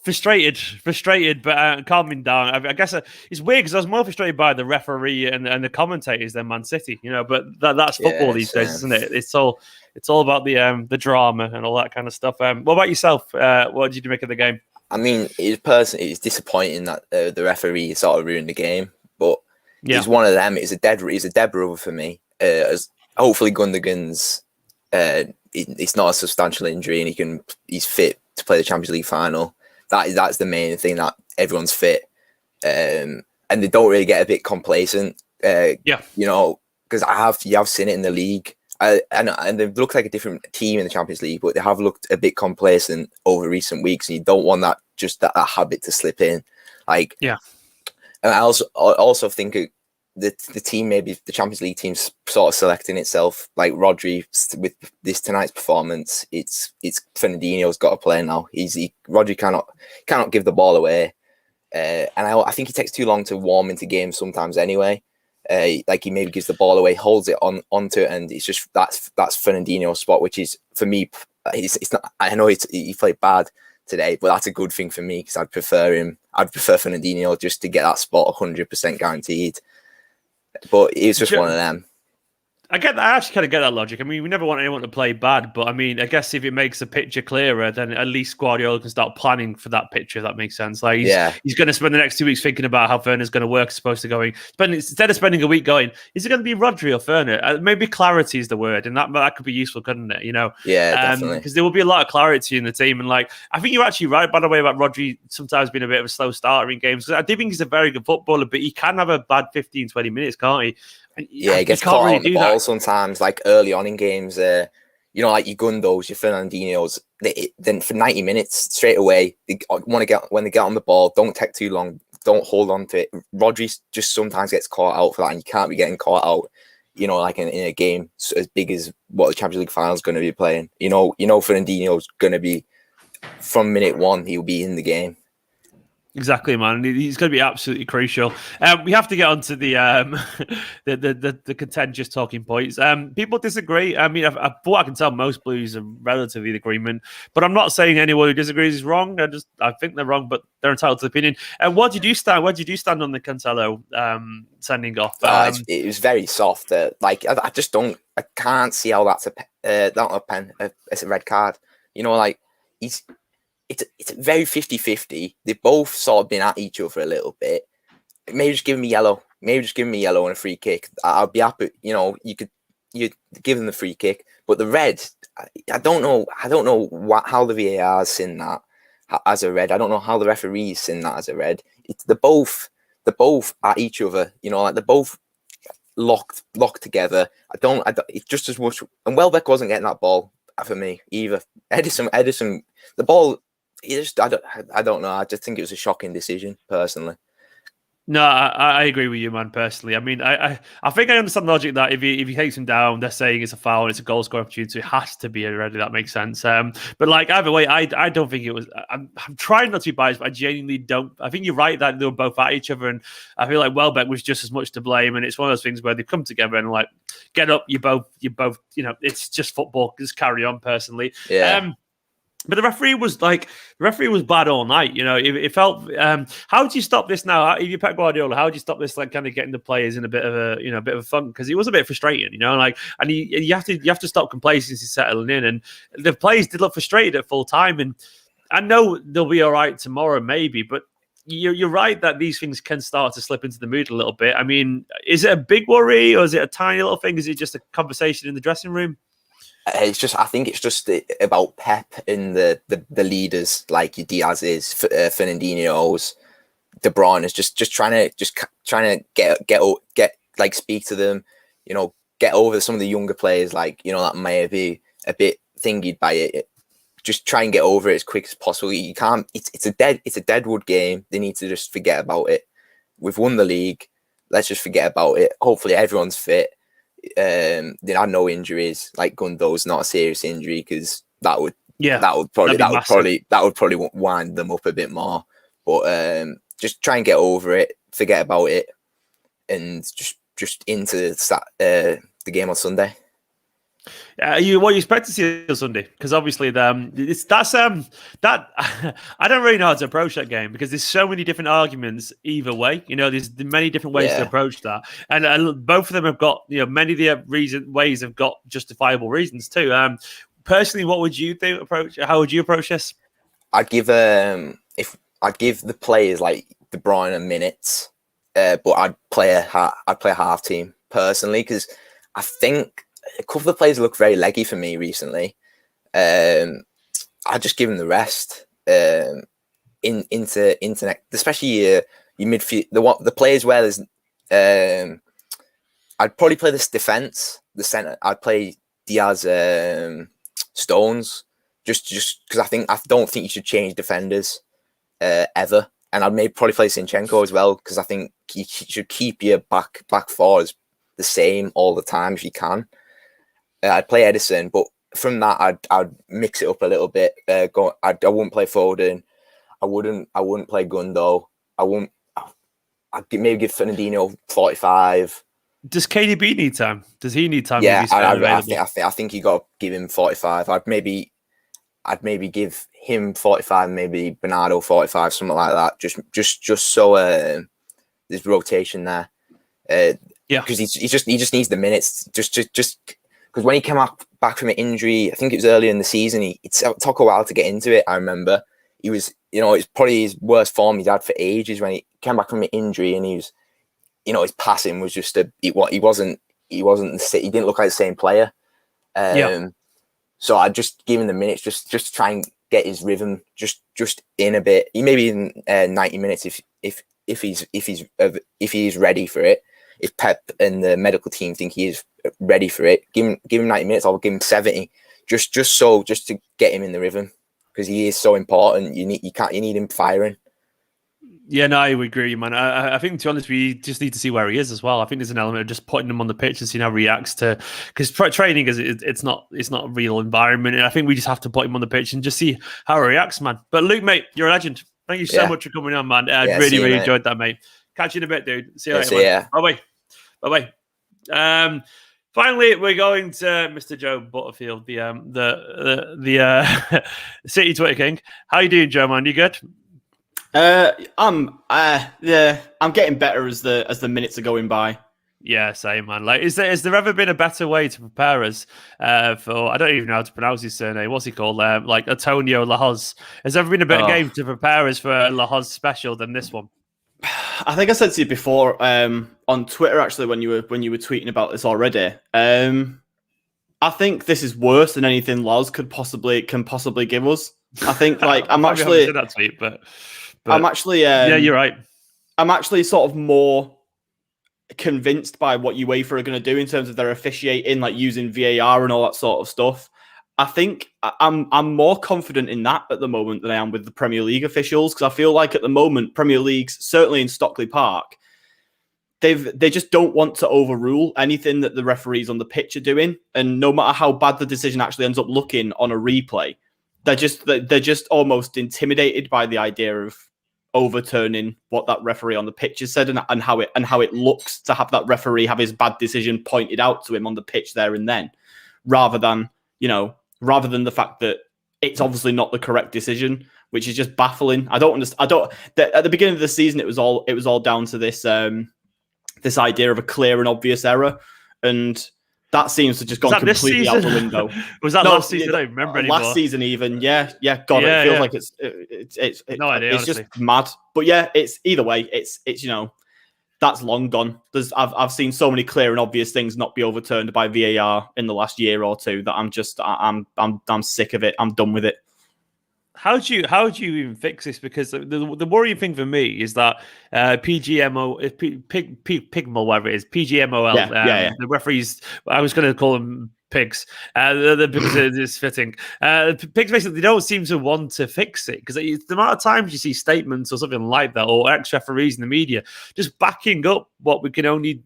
Frustrated, but calming down. I guess it's weird because I was more frustrated by the referee and the commentators than Man City, but that's football these days, isn't it? It's all about the drama and all that kind of stuff. What about yourself? What did you make of the game? I mean, it's disappointing that the referee sort of ruined the game, but he's one of them. He's a dead brother for me. As hopefully Gundogan's it's not a substantial injury and he's fit to play the Champions League final. That's the main thing, that everyone's fit, and they don't really get a bit complacent. Because you have seen it in the league, and they've looked like a different team in the Champions League, but they have looked a bit complacent over recent weeks, and you don't want that habit to slip in. And I also think the team, maybe the Champions League team's sort of selecting itself. Like Rodri with this tonight's performance, it's Fernandinho's got to play now. Rodri cannot give the ball away, and I think he takes too long to warm into games sometimes. Anyway, like he maybe gives the ball away, holds it onto it, and it's just that's Fernandinho's spot, which is for me. It's not. I know he played bad today, but that's a good thing for me because I'd prefer him. I'd prefer Fernandinho just to get that spot 100% guaranteed. But it's just one of them. I actually kind of get that logic. I mean, we never want anyone to play bad, but I mean, I guess if it makes the picture clearer, then at least Guardiola can start planning for that picture. If that makes sense. Like he's going to spend the next 2 weeks thinking about how Werner's going to work, instead of spending a week going, is it going to be Rodri or Werner? Maybe clarity is the word, and that could be useful, couldn't it? Yeah, definitely. Because there will be a lot of clarity in the team, and I think you're actually right, by the way, about Rodri sometimes being a bit of a slow starter in games. Because I do think he's a very good footballer, but he can have a bad 15, 20 minutes, can't he? Yeah, he gets caught on the ball sometimes, like early on in games. Like your Gundos, your Fernandinhos. Then for 90 minutes straight away, when they get on the ball, don't take too long, don't hold on to it. Rodri just sometimes gets caught out for that, and you can't be getting caught out. Like in a game as big as what the Champions League final is going to be playing. Fernandinho's going to be from minute one. He'll be in the game. Exactly, man. He's going to be absolutely crucial. We have to get onto the contentious talking points. People disagree. I mean, I can tell most Blues are relatively in agreement, but I'm not saying anyone who disagrees is wrong. I think they're wrong, but they're entitled to opinion. And where did you stand on the Cancelo sending off? It was very soft. I can't see how that's it's a red card. It's very 50-50. They've both sort of been at each other a little bit. Maybe just give me yellow. And a free kick. I'll be happy. You give them the free kick, but the red. I don't know how the VAR's seen that as a red. I don't know how the referee's seen that as a red. They're both at each other. They're both locked together. It's just as much. And Welbeck wasn't getting that ball for me either. Edison, the ball. I don't know. I just think it was a shocking decision, personally. No, I agree with you, man. Personally, I mean, I think I understand the logic that if he takes him down, they're saying it's a foul and it's a goal scoring opportunity. It has to be already. That makes sense. But like either way, I don't think it was. I'm trying not to be biased, but I genuinely don't. I think you're right that they were both at each other, and I feel like Welbeck was just as much to blame. And it's one of those things where they come together and like, get up, you both. You know, it's just football. Just carry on. Personally, Yeah. But the referee was bad all night. You know, it felt. How do you stop this now? If you're Pep Guardiola, how do you stop this? Like, kind of getting the players in a bit of a funk, because he was a bit frustrating. You know, like, and you have to stop complacency settling in, and the players did look frustrated at full time. And I know they'll be all right tomorrow, maybe, but you're right that these things can start to slip into the mood a little bit. I mean, is it a big worry or is it a tiny little thing? Is it just a conversation in the dressing room? I think it's just about Pep and the leaders like your Diaz's, Fernandinho's, De Bruyne is just trying to get like speak to them, you know, get over some of the younger players, like, you know, that may be a bit thingied by it. Just try and get over it as quick as possible. You can't. It's a deadwood game. They need to just forget about it. We've won the league. Let's just forget about it. Hopefully everyone's fit. They had no injuries. Like Gundo's not a serious injury, because that would probably wind them up a bit more. But just try and get over it, forget about it, and just into the game on Sunday. What you expect to see on Sunday? Because obviously, that I don't really know how to approach that game, because there's so many different arguments either way. You know, there's many different ways to approach that, and both of them have got, you know, many of the ways have got justifiable reasons too. Personally, what would you how would you approach this? I'd give the players like De Bruyne a minute, but I'd play a half team personally, because I think a couple of the players look very leggy for me recently. I'd just give them the rest into next, especially your midfield, the players where there's. I'd probably play this defense, the center. I'd play Diaz, Stones, just because I don't think you should change defenders ever, and I'd maybe probably play Zinchenko as well, because I think you should keep your back fours the same all the time if you can. I'd play Edison, but from that I'd mix it up a little bit. I wouldn't play Foden. I wouldn't play Gundo. I'd maybe give Fernandinho 45. Does KDB need time? Does he need time? Yeah, I think you got to give him 45. I'd maybe give him 45, maybe Bernardo 45, something like that. Just so there's rotation there. Because he just needs the minutes. Just because when he came back from an injury, I think it was earlier in the season, it took a while to get into it. I remember he was, you know, it's probably his worst form he's had for ages when he came back from an injury, and he was, you know, his passing was just he didn't look like the same player. So I'd just give him the minutes, just try and get his rhythm just in a bit. He maybe in 90 minutes if he's ready for it. If Pep and the medical team think he is ready for it, give him 90 minutes. I'll give him 70, just to get him in the rhythm, because he is so important. You need him firing. Yeah, no, I would agree, man. I think, to be honest, we just need to see where he is as well. I think there's an element of just putting him on the pitch and seeing how he reacts to, because training it's not a real environment, and I think we just have to put him on the pitch and just see how he reacts, man. But Luke, mate, you're a legend. Thank you so much for coming on, man. I really enjoyed that, mate. Catch you in a bit, dude. See you later. Bye bye. Finally, we're going to Mr. Joe Butterfield, the City Twitter King. How you doing, Joe, man? You good? I'm getting better as the minutes are going by. Yeah, same, man. Like, has there ever been a better way to prepare us for? I don't even know how to pronounce his surname. What's he called? Like Antonio Lahoz. Has there ever been a better game to prepare us for a Lahoz special than this one? I think I said to you before on Twitter, actually, when you were tweeting about this already. I think this is worse than anything Lahoz can possibly give us. I think, like, I'm actually that tweet, but I'm actually yeah, you're right. I'm actually sort of more convinced by what UEFA are going to do in terms of their officiating, like using VAR and all that sort of stuff. I think I'm more confident in that at the moment than I am with the Premier League officials, because I feel like at the moment Premier League's, certainly in Stockley Park, they just don't want to overrule anything that the referees on the pitch are doing, and no matter how bad the decision actually ends up looking on a replay, they're just almost intimidated by the idea of overturning what that referee on the pitch has said, and how it looks to have that referee have his bad decision pointed out to him on the pitch there and then, rather than the fact that it's obviously not the correct decision, which is just baffling. I don't understand. At the beginning of the season, it was all down to this this idea of a clear and obvious error, and that seems to just gone completely out the window. Was that last season? I don't remember anymore. Last season, even, yeah. God, it feels like it's no idea. It's honestly. just mad. But yeah, it's either way. It's that's long gone. I've seen so many clear and obvious things not be overturned by VAR in the last year or two that I'm sick of it. I'm done with it. How do you even fix this? Because the worrying thing for me is that PGMO, Pigmol, whatever it is, PGMOL, the referees, I was going to call them pigs, because it's fitting. Pigs basically, they don't seem to want to fix it, because the amount of times you see statements or something like that, or ex-referees in the media just backing up what we can only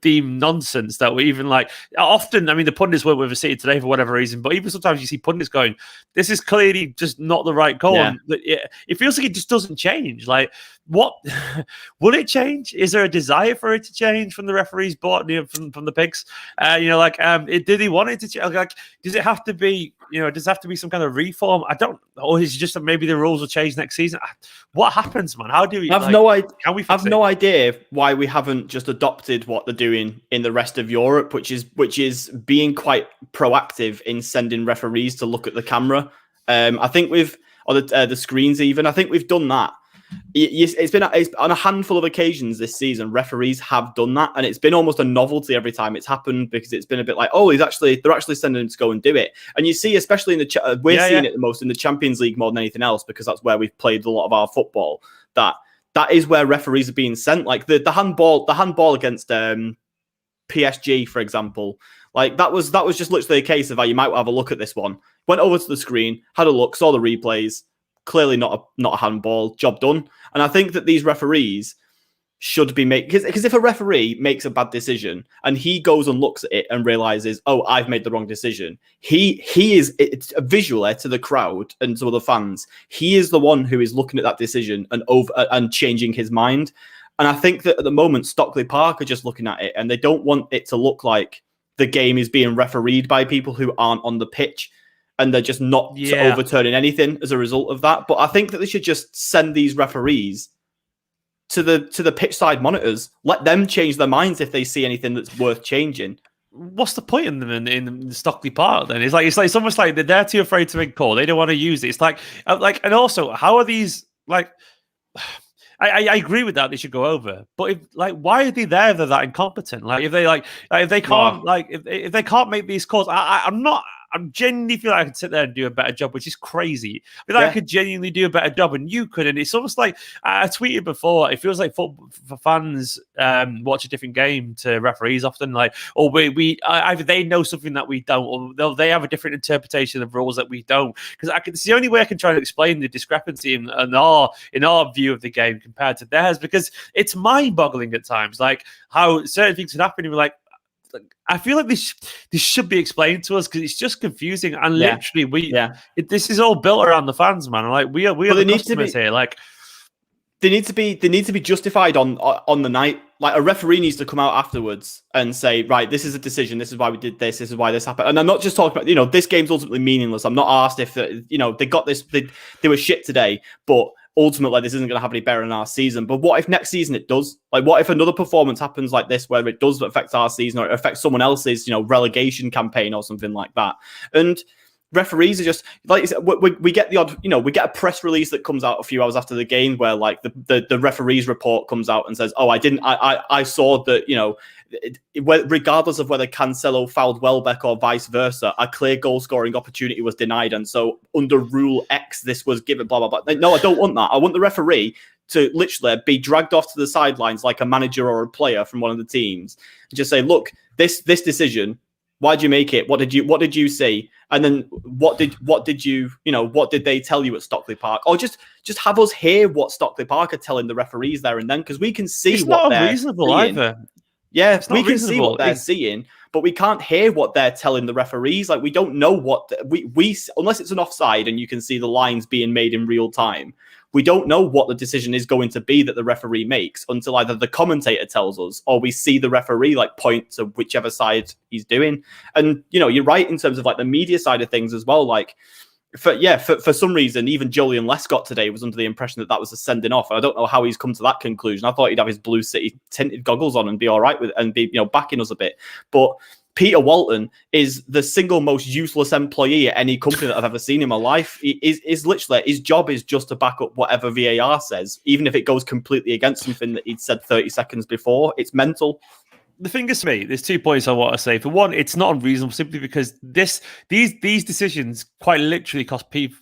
deem nonsense, that we even like often. I mean, the pundits weren't with us City today for whatever reason, but even sometimes you see pundits going, "This is clearly just not the right call." Yeah. It feels like it just doesn't change. Like, what will it change? Is there a desire for it to change from the referees' board, from the pigs? Did he want it to change? Like, does it have to be? Does it have to be some kind of reform? I don't. Or is it just that maybe the rules will change next season? What happens, man? How do we? I've no idea why we haven't just adopted what they're doing in the rest of Europe, which is being quite proactive in sending referees to look at the camera. I think the screens even. I think we've done that. It's been on a handful of occasions this season. Referees have done that, and it's been almost a novelty every time it's happened, because it's been a bit like, oh, they're actually sending him to go and do it. And you see, especially in we're seeing it the most in the Champions League more than anything else, because that's where we've played a lot of our football. That is where referees are being sent. Like the handball against PSG, for example. Like that was just literally a case of, you might have a look at this one. Went over to the screen, had a look, saw the replays. Clearly not a handball, job done. And I think that these referees should be because if a referee makes a bad decision and he goes and looks at it and realizes, oh, I've made the wrong decision, he is, it's visually to the crowd and to other fans, he is the one who is looking at that decision and changing his mind. And I think that at the moment, Stockley Park are just looking at it, and they don't want it to look like the game is being refereed by people who aren't on the pitch. And they're just not overturning anything as a result of that. But I think that they should just send these referees to the pitch side monitors. Let them change their minds if they see anything that's worth changing. What's the point in them in Stockley Park then? It's almost like they're too afraid to make a call. They don't want to use it. It's like, and also, how are these like? I agree with that. They should go over, but why are they there if they're that incompetent? Like, if they can't if they can't make these calls, I'm genuinely feel like I could sit there and do a better job, which is crazy. I feel like I could genuinely do a better job, and you could. And it's almost like I tweeted before. It feels like for fans watch a different game to referees often. Like, or we either they know something that we don't, or they have a different interpretation of rules that we don't. Because it's the only way I can try to explain the discrepancy in our view of the game compared to theirs. Because it's mind-boggling at times, like how certain things can happen. And we're like, I feel like this should be explained to us, because it's just confusing, and literally this is all built around the fans, man. Like we are the customers here. Like they need to be justified on the night. Like a referee needs to come out afterwards and say, right, this is a decision. This is why we did this. This is why this happened. And I'm not just talking about, this game's ultimately meaningless. I'm not asked if they got this. They were shit today, but ultimately this isn't going to have any bearing on our season. But what if next season it does? Like, what if another performance happens like this, where it does affect our season, or it affects someone else's, relegation campaign or something like that? And referees are just like you said, we get the odd, we get a press release that comes out a few hours after the game where like the referees report comes out and says, oh, I saw that, regardless of whether Cancelo fouled Welbeck or vice versa, a clear goal scoring opportunity was denied, and so under rule X this was given, blah blah blah. No, I don't want that. I want the referee to literally be dragged off to the sidelines like a manager or a player from one of the teams and just say, look, this decision Why did you make it? What did you see? And then what did they tell you at Stockley Park? Or just have us hear what Stockley Park are telling the referees there and then, because we can see it's what not they're unreasonable seeing. either. Yeah, It's not we can see reasonable. what they're seeing, but we can't hear what they're telling the referees. Like, we don't know what we unless it's an offside and you can see the lines being made in real time. We don't know what the decision is going to be that the referee makes until either the commentator tells us or we see the referee like point to whichever side he's doing. And you're right in terms of like the media side of things as well. Like, for some reason, even Julian Lescott today was under the impression that was a sending off. I don't know how he's come to that conclusion. I thought he'd have his Blue City tinted goggles on and be all right with and be backing us a bit. But Peter Walton is the single most useless employee at any company that I've ever seen in my life. He is literally, his job is just to back up whatever VAR says, even if it goes completely against something that he'd said 30 seconds before. It's mental. The thing is, to me, there's 2 points I want to say. For one, it's not unreasonable simply because these decisions quite literally cost people,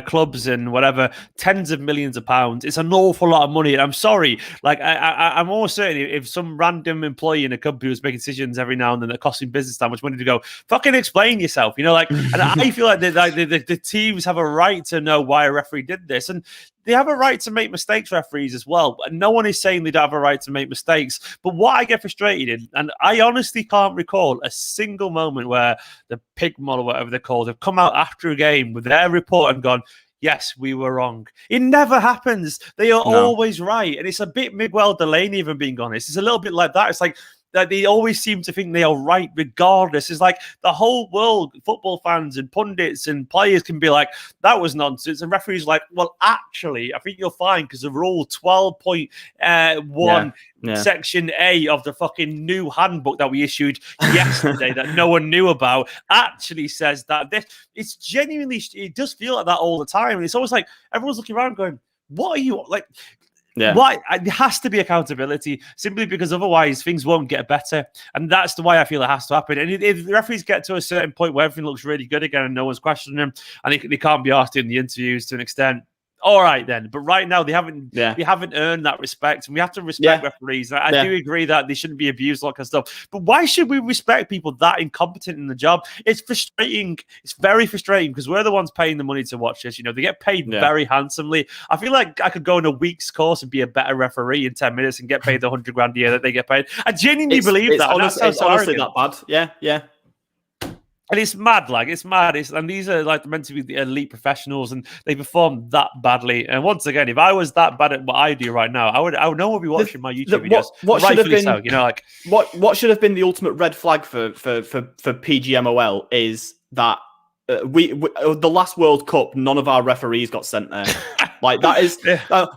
clubs and whatever, tens of millions of pounds. It's an awful lot of money. And I'm sorry, like I'm almost certain if some random employee in a company was making decisions every now and then that costing business that much money to go, fucking explain yourself, and I feel like the teams have a right to know why a referee did this, and they have a right to make mistakes, referees, as well. And no one is saying they don't have a right to make mistakes. But what I get frustrated in, and I honestly can't recall a single moment where the pig model, whatever they're called, have come out after a game with their report and gone, yes, we were wrong. It never happens. They are always right. And it's a bit Miguel Delaney, even being honest. It's a little bit like that. It's like, that they always seem to think they are right regardless. It's like the whole world, football fans and pundits and players can be like, that was nonsense. And referees are like, well, actually, I think you're fine because the rule 12.1 section A of the fucking new handbook that we issued yesterday that no one knew about actually says that it's genuinely, it does feel like that all the time. And it's always like everyone's looking around going, what are you like? Yeah. Why? There has to be accountability simply because otherwise things won't get better. And that's the way I feel it has to happen. And if the referees get to a certain point where everything looks really good again and no one's questioning them and they can't be asked in the interviews to an extent, all right then. But right now they haven't earned that respect, and we have to respect referees. I do agree that they shouldn't be abused, all that kind of stuff. But why should we respect people that incompetent in the job? It's frustrating. It's very frustrating because we're the ones paying the money to watch this. They get paid very handsomely. I feel like I could go on a week's course and be a better referee in 10 minutes and get paid the $100 grand a year that they get paid. I genuinely believe that. It's honestly that bad. Yeah. And it's mad, it's mad. And these are meant to be the elite professionals, and they perform that badly. And once again, if I was that bad at what I do right now, I would no one would be watching my YouTube videos. What should have been, so, what should have been the ultimate red flag for PGMOL is that we the last World Cup, none of our referees got sent there. That is,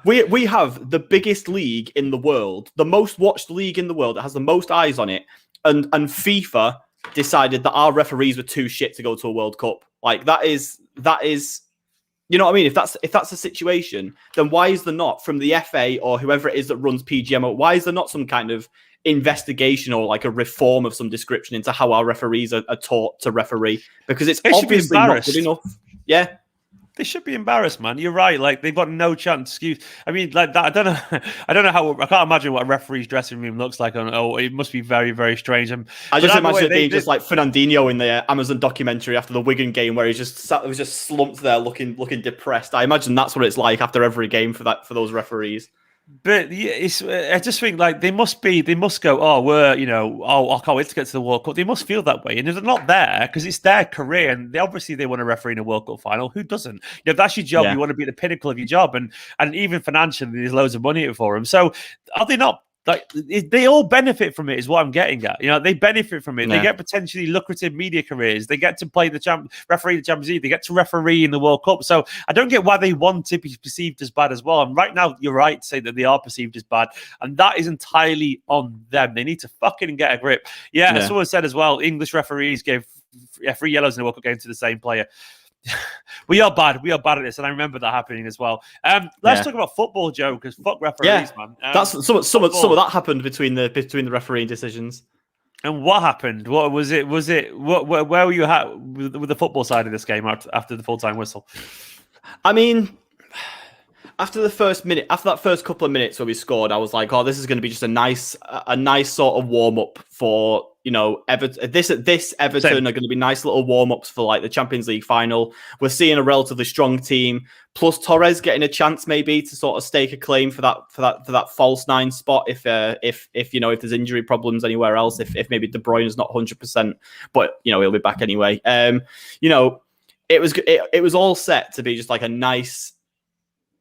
we have the biggest league in the world, the most watched league in the world. It has the most eyes on it, and FIFA decided that our referees were too shit to go to a World Cup. That is, you know what I mean? If that's the situation, then why is there not from the FA or whoever it is that runs PGMO? Why is there not some kind of investigation or a reform of some description into how our referees are taught to referee? Because it's obviously not good enough. Yeah. They should be embarrassed, man. You're right. They've got no chance. Excuse. I mean, that. I don't know. I don't know how. I can't imagine what a referee's dressing room looks like. It must be very, very strange. I just imagine it being just like Fernandinho in the Amazon documentary after the Wigan game, where he was just slumped there, looking depressed. I imagine that's what it's like after every game for those referees. But I just think they must go, I can't wait to get to the World Cup. They must feel that way. And if they're not there, because it's their career, and they want to referee in a World Cup final, who doesn't? If that's your job, you want to be at the pinnacle of your job. And even financially, there's loads of money for them. So are they not? They all benefit from it, is what I'm getting at. They benefit from it. Yeah. They get potentially lucrative media careers. They get to play referee the Champions League. They get to referee in the World Cup. So I don't get why they want to be perceived as bad as well. And right now, you're right to say that they are perceived as bad, and that is entirely on them. They need to fucking get a grip. Yeah. As someone said as well, English referees gave 3 yellows in a World Cup game to the same player. We are bad at this, and I remember that happening as well. Let's talk about football, Joe, because fuck referees, man. That's some of that happened between the refereeing decisions. And what happened? What was it? Where were you at with the football side of this game after the full-time whistle? I mean, after that first couple of minutes where we scored, I was like, "Oh, this is going to be just a nice sort of warm up for Everton, this Everton Same. are going to be nice little warm-ups for like the Champions League final. We're seeing a relatively strong team, plus Torres getting a chance maybe to sort of stake a claim for that false nine spot if there's injury problems anywhere else, if maybe De Bruyne is not 100%, but he'll be back anyway. It was all set to be just like a nice,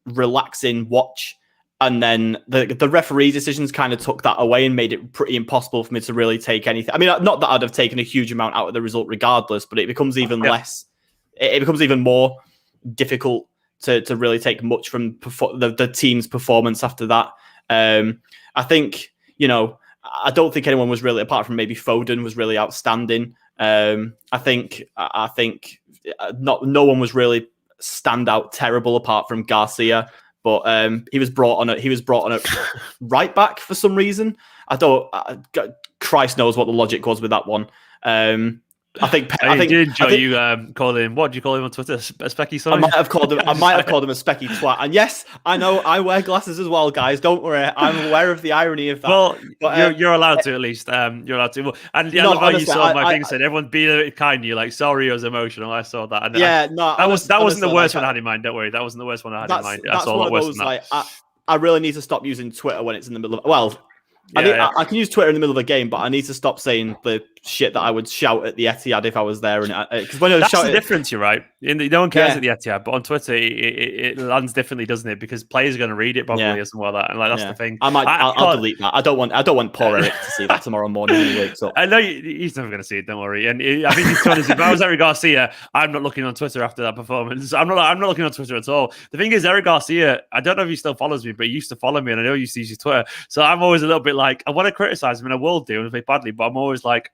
relaxing watch. And then the referee decisions kind of took that away and made it pretty impossible for me to really take anything. I mean, not that I'd have taken a huge amount out of the result regardless, but it becomes even less. It becomes even more difficult to really take much from the team's performance after that. I think, I don't think anyone was really, apart from maybe Foden, was really outstanding. I think no one was really standout terrible apart from Garcia. But he was brought on a right back for some reason. Christ knows what the logic was with that one. I did enjoy you calling him. What do you call him on Twitter? A specky son? I might have called him a specky twat. And yes, I know I wear glasses as well, guys. Don't worry, I'm aware of the irony of that. Well, but, you're allowed to at least. You're allowed to. And I love how you saw my thing said everyone's being a bit kind. You're like, sorry, I was emotional. I saw that. And that wasn't the worst one I had in mind. Don't worry, that wasn't the worst one I had in mind. I saw a lot worse than that. I really need to stop using Twitter when it's in the middle of I can use Twitter in the middle of a game, but I need to stop saying the shit that I would shout at the Etihad if I was there. And because when I was that's the difference, you're right. No one cares at the Etihad, but on Twitter it lands differently, doesn't it? Because players are going to read it probably or something like that. And that's the thing. I'll delete that. I don't want poor Eric to see that tomorrow morning when he wakes up. I know he's never going to see it. Don't worry. And I think he's honest. If I was Eric Garcia, I'm not looking on Twitter after that performance. I'm not looking on Twitter at all. The thing is, Eric Garcia, I don't know if he still follows me, but he used to follow me, and I know he used to use his Twitter. So I'm always a little bit like, I want to criticize him, and I will do, and I play badly, but I'm always like,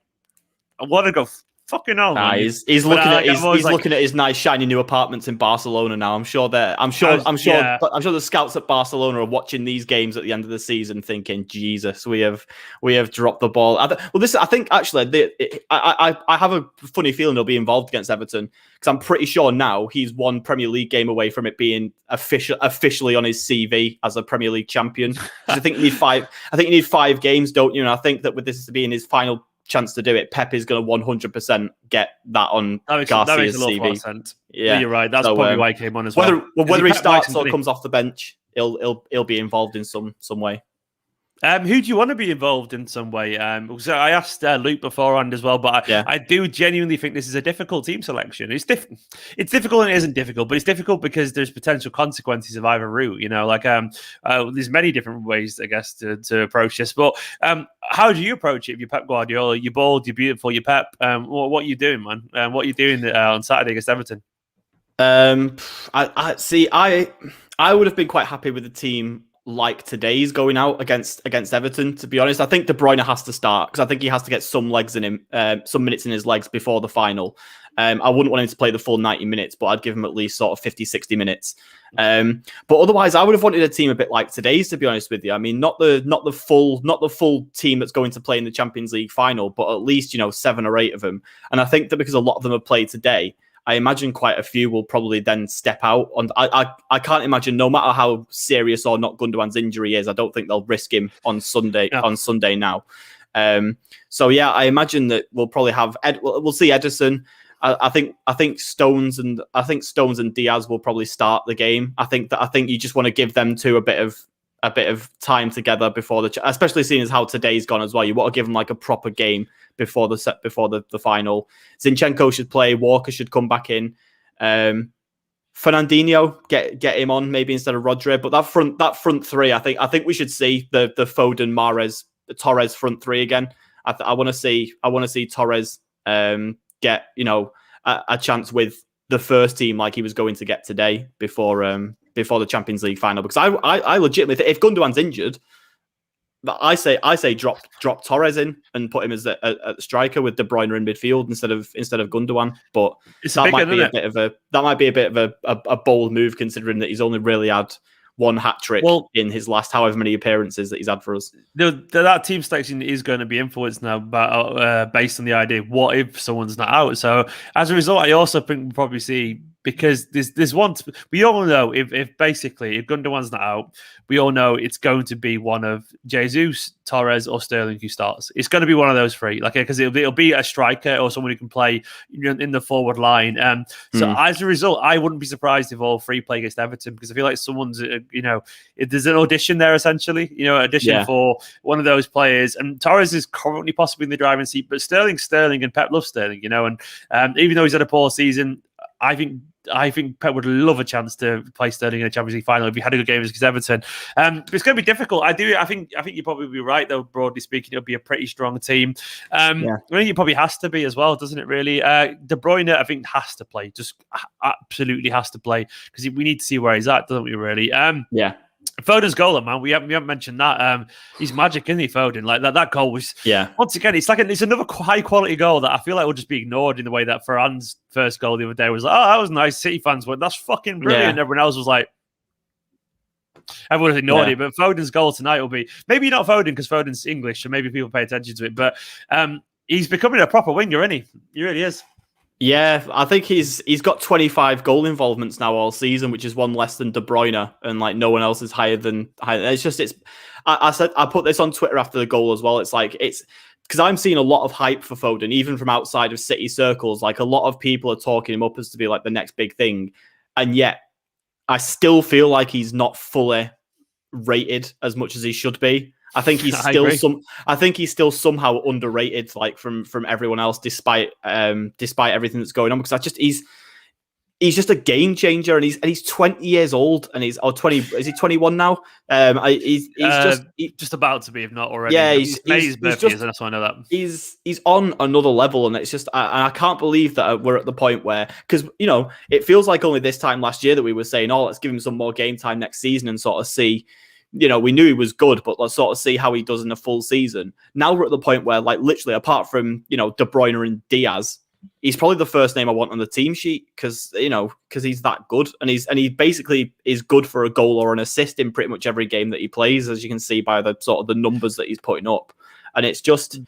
I want to go fucking hell. He's looking at his nice shiny new apartments in Barcelona now. I'm sure the scouts at Barcelona are watching these games at the end of the season, thinking, Jesus, we have dropped the ball. I think actually, I have a funny feeling he'll be involved against Everton because I'm pretty sure now he's one Premier League game away from it being officially on his CV as a Premier League champion. I think you need 5. I think you need 5 games, don't you? And I think that with this being his final chance to do it, Pep is going to 100% get that on Garcia's CV. Yeah, you're right. That's probably why he came on as well. Whether he starts or comes off the bench, he'll be involved in some way. Who do you want to be involved in some way? So I asked Luke beforehand as well, but I do genuinely think this is a difficult team selection. It's difficult and it isn't difficult, but it's difficult because there's potential consequences of either route. There's many different ways, I guess, to approach this. But how do you approach it if you're Pep Guardiola? You're bold, you're beautiful, you're Pep. What are you doing, man? What are you doing on Saturday against Everton? I would have been quite happy with the team like today's going out against Everton. To be honest, I think De Bruyne has to start because I think he has to get some legs in him, some minutes in his legs before the final. I wouldn't want him to play the full 90 minutes, but I'd give him at least sort of 50, 60 minutes. But otherwise, I would have wanted a team a bit like today's. To be honest with you, I mean, not the full team that's going to play in the Champions League final, but at least 7 or 8 of them. And I think that because a lot of them have played today, I imagine quite a few will probably then step out. And I can't imagine, no matter how serious or not Gundogan's injury is, I don't think they'll risk him on Sunday. Yeah. On Sunday now. So yeah, I imagine that we'll probably have we'll see Ederson. I think Stones and Diaz will probably start the game. I think you just want to give them two a bit of time together before especially seeing as how today's gone as well. You want to give them like a proper game before the final. Zinchenko should play. Walker should come back in. Fernandinho, get him on maybe instead of Rodri. But that front three, I think we should see the Foden, Mahrez, Torres front three again. I want to see Torres get a chance with the first team like he was going to get today before the Champions League final. Because I legitimately think if Gundogan's injured, I say drop Torres in and put him as a striker with De Bruyne in midfield instead of Gundogan. But that might be a bit of a bold move considering that he's only really had one hat trick in his last however many appearances that he's had for us. That team selection is going to be influenced now based on the idea, what if someone's not out? So as a result, I also think we'll probably see because there's one. We all know if Gundogan's not out, we all know it's going to be one of Jesus, Torres, or Sterling who starts. It's going to be one of those three, because it'll be a striker or someone who can play in the forward line. So as a result, I wouldn't be surprised if all three play against Everton, because I feel like someone's if there's an audition there essentially, for one of those players. And Torres is currently possibly in the driving seat, but Sterling, and Pep loves Sterling, and even though he's had a poor season, I think Pep would love a chance to play Sterling in a Champions League final if he had a good game against Everton. But it's going to be difficult. I think you'd probably be right, though. Broadly speaking, it'll be a pretty strong team. I think it probably has to be as well, doesn't it? Really, De Bruyne, I think, has to play. Just absolutely has to play, because we need to see where he's at, don't we? Really? Foden's goal, man. We haven't mentioned that. He's magic, isn't he, Foden? Like that goal was. Once again, it's another high quality goal that I feel like will just be ignored in the way that Ferran's first goal the other day was like, oh, that was nice. City fans went, that's fucking brilliant. Everyone else was like, everyone ignored it. But Foden's goal tonight will be maybe not Foden, because Foden's English, so maybe people pay attention to it. But he's becoming a proper winger, isn't he? He really is. Yeah, I think he's got 25 goal involvements now all season, which is one less than De Bruyne, and no one else is higher than. I put this on Twitter after the goal as well. It's because I'm seeing a lot of hype for Foden, even from outside of City circles. Like, a lot of people are talking him up as to be the next big thing, and yet I still feel like he's not fully rated as much as he should be. I think he's still somehow underrated, from everyone else, despite everything that's going on. Because he's just a game changer, and he's 20 years old, and he's 20. Is he 21 now? He's just about to be, if not already. Yeah, May's birthday is, and that's why I know that he's on another level, and it's just I can't believe that we're at the point where, because it feels like only this time last year that we were saying, oh, let's give him some more game time next season and sort of see. We knew he was good, but let's sort of see how he does in a full season. Now we're at the point where, literally, apart from, De Bruyne and Diaz, he's probably the first name I want on the team sheet, because he's that good. And he basically is good for a goal or an assist in pretty much every game that he plays, as you can see by the sort of the numbers that he's putting up. And it's just,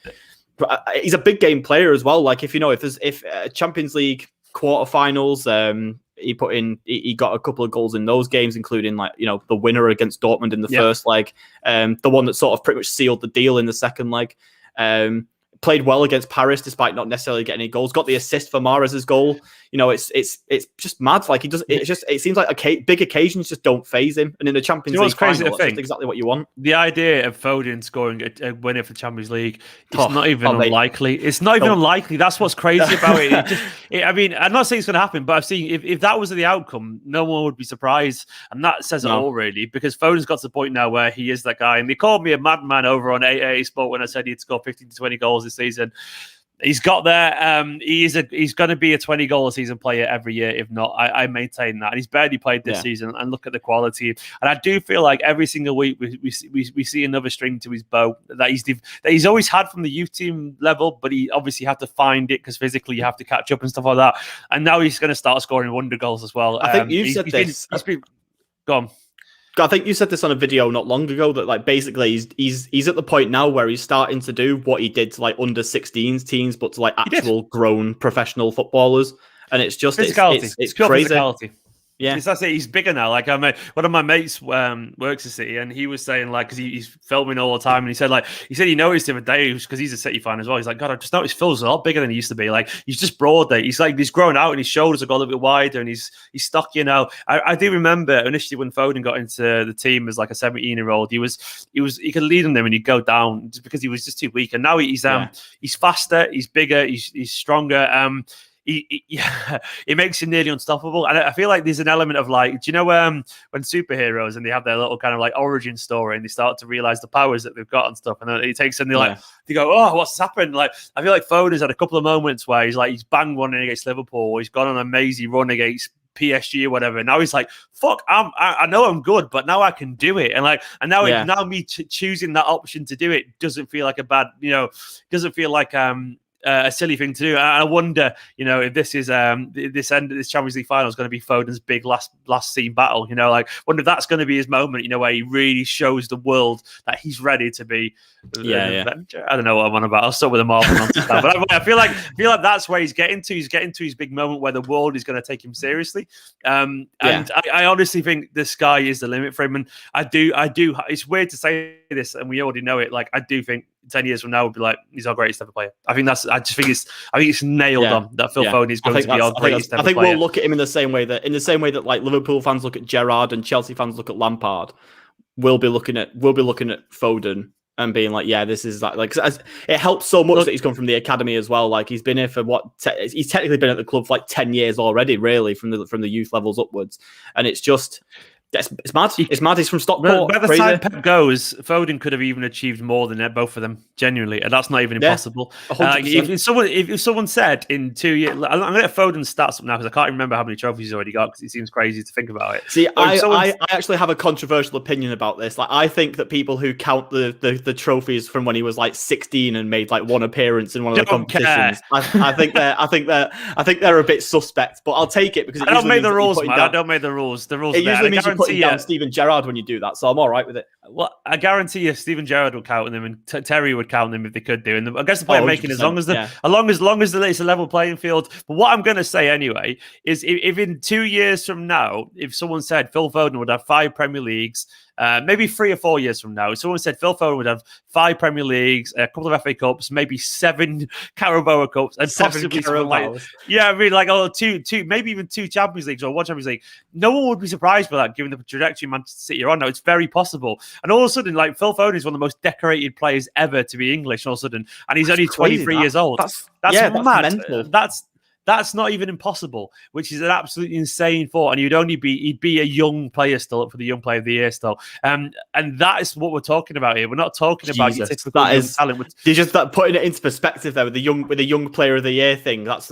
he's a big game player as well. If Champions League quarterfinals, he got a couple of goals in those games, including the winner against Dortmund in the first leg, the one that sort of pretty much sealed the deal in the second leg. Played well against Paris despite not necessarily getting any goals. Got the assist for Mahrez's goal. It's just mad. It seems like big occasions just don't faze him. And in the Champions League final, that's just exactly what you want. The idea of Foden scoring a winner for Champions League is not even unlikely. It's not even unlikely. That's what's crazy about it. I'm not saying it's going to happen, but I've seen if that was the outcome, no one would be surprised. And that says it all, really, because Foden's got to the point now where he is that guy. And they called me a madman over on AA Sport when I said he'd score 15 to 20 goals this season. He's got there. He's going to be a 20 goal a season player every year. If not, I maintain that. And he's barely played this season. And look at the quality. And I do feel like every single week we see another string to his bow that he's always had from the youth team level. But he obviously had to find it, because physically you have to catch up and stuff like that. And now he's going to start scoring wonder goals as well. I think you said this. Go on. I think you said this on a video not long ago that basically he's at the point now where he's starting to do what he did to under 16s teams, but to actual grown professional footballers, and it's just physicality. It's crazy. Physicality. Yeah, that's it. He's bigger now. One of my mates works at City, and he was saying because he's filming all the time, and he said he noticed the other day, because he's a City fan as well. He's like, God, I just noticed Phil's a lot bigger than he used to be. He's just broader. He's grown out, and his shoulders have got a little bit wider, and he's stocky now. I do remember initially when Foden got into the team as a 17-year-old, he could lead on them and he'd go down just because he was just too weak. And now he's faster, he's bigger, he's stronger. It makes him nearly unstoppable. And I feel like there's an element of do you know when superheroes and they have their little kind of origin story and they start to realize the powers that they've got and stuff, and then it takes them, they go, oh, what's happened? I feel like Foden's had a couple of moments where he's banged one in against Liverpool, he's gone on an amazing run against PSG or whatever. Now he's like, fuck, I know I'm good, but now I can do it. And now me choosing that option to do it doesn't feel like a bad, doesn't feel like a silly thing to do. I wonder, if this is this Champions League final is going to be Foden's big last scene battle. Like wonder if that's going to be his moment. Where he really shows the world that he's ready to be. I don't know what I'm on about. I'll start with a Marvel nonsense now, but I feel like that's where he's getting to. He's getting to his big moment where the world is going to take him seriously. And I honestly think the sky is the limit for him. And I do. It's weird to say this, and we already know it. Like I do think 10 years from now we'll be like, he's our greatest ever player. I think it's nailed on that Phil Foden is going to be our greatest ever player. I think we'll look at him in the same way that like Liverpool fans look at Gerrard and Chelsea fans look at Lampard. We'll be looking at Foden and being like, yeah, this is like it helps so much that he's come from the academy as well. Like he's been here for he's technically been at the club for like 10 years already, really, from the youth levels upwards, and it's just. It's mad. It's mad. He's from Stockport. Where the side Pep goes, Foden could have even achieved more than both of them, genuinely, and that's not even impossible. If someone said in 2 years, I'm going to get Foden's stats up now because I can't remember how many trophies he's already got because it seems crazy to think about it. See, I actually have a controversial opinion about this. Like, I think that people who count the trophies from when he was like 16 and made like one appearance in one of the competitions, I think they're a bit suspect. But I'll take it because I don't make the rules, man. I don't make the rules. The rules. It usually means you're putting down Steven Gerrard when you do that, so I'm all right with it. Well, I guarantee you, Steven Gerrard would count them, and Terry would count them if they could do. And I guess the point I'm making, as long as it's a level playing field. But what I'm going to say anyway is, if in 2 years from now, if someone said Phil Foden would have 5 Premier Leagues. Maybe 3 or 4 years from now, someone said Phil Foden would have 5 Premier Leagues, a couple of FA Cups, maybe 7 Carabao Cups, and possibly two, maybe even 2 Champions Leagues or 1 Champions League. No one would be surprised by that, given the trajectory Manchester City are on now. It's very possible. And all of a sudden, like Phil Foden is one of the most decorated players ever to be English. All of a sudden, and he's only 23 years old. That's mad. That's not even impossible, which is an absolutely insane thought. And he'd be a young player still up for the Young Player of the Year still. And that is what we're talking about here. We're not talking about your typical young talent. You're just putting it into perspective there with the Young Player of the Year thing. That's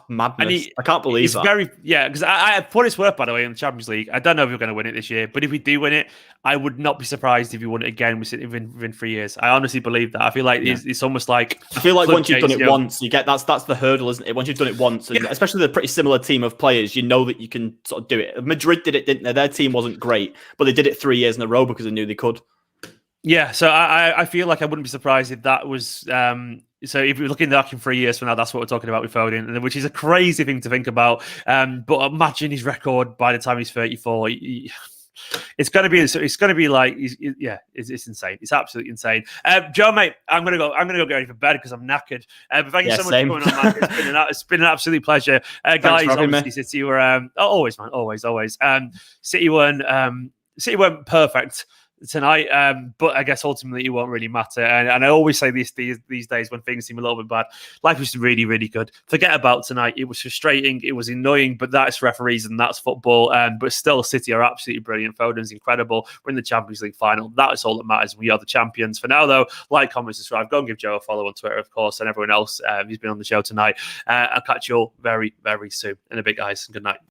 madness. I can't believe that. Because I put his worth, by the way, in the Champions League. I don't know if we're going to win it this year, but if we do win it, I would not be surprised if we won it again within 3 years. I honestly believe that. I feel like it's almost like I feel like once you've done it once, you get that's the hurdle, isn't it? Once you've done it once, and especially with a pretty similar team of players, you know that you can sort of do it. Madrid did it, didn't they? Their team wasn't great, but they did it 3 years in a row because they knew they could. Yeah, so I feel like I wouldn't be surprised if that was. So if you're looking back in 3 years from now, that's what we're talking about with Foden, which is a crazy thing to think about. But imagine his record by the time he's 34. It's going to be like, it's insane. It's absolutely insane. Joe, mate, I'm going to go get ready for bed because I'm knackered. But thank you so much for coming on, man. It's been an absolute pleasure. Guys, obviously City were, always, man, always. City weren't perfect tonight, but I guess ultimately it won't really matter. And I always say these days when things seem a little bit bad, life was really, really good. Forget about tonight. It was frustrating. It was annoying, but that's referees and that's football. But still, City are absolutely brilliant. Foden's incredible. We're in the Champions League final. That is all that matters. We are the champions. For now, though, like, comment, subscribe. Go and give Joe a follow on Twitter, of course, and everyone else who's been on the show tonight. I'll catch you all very, very soon. In a bit, guys. Good night.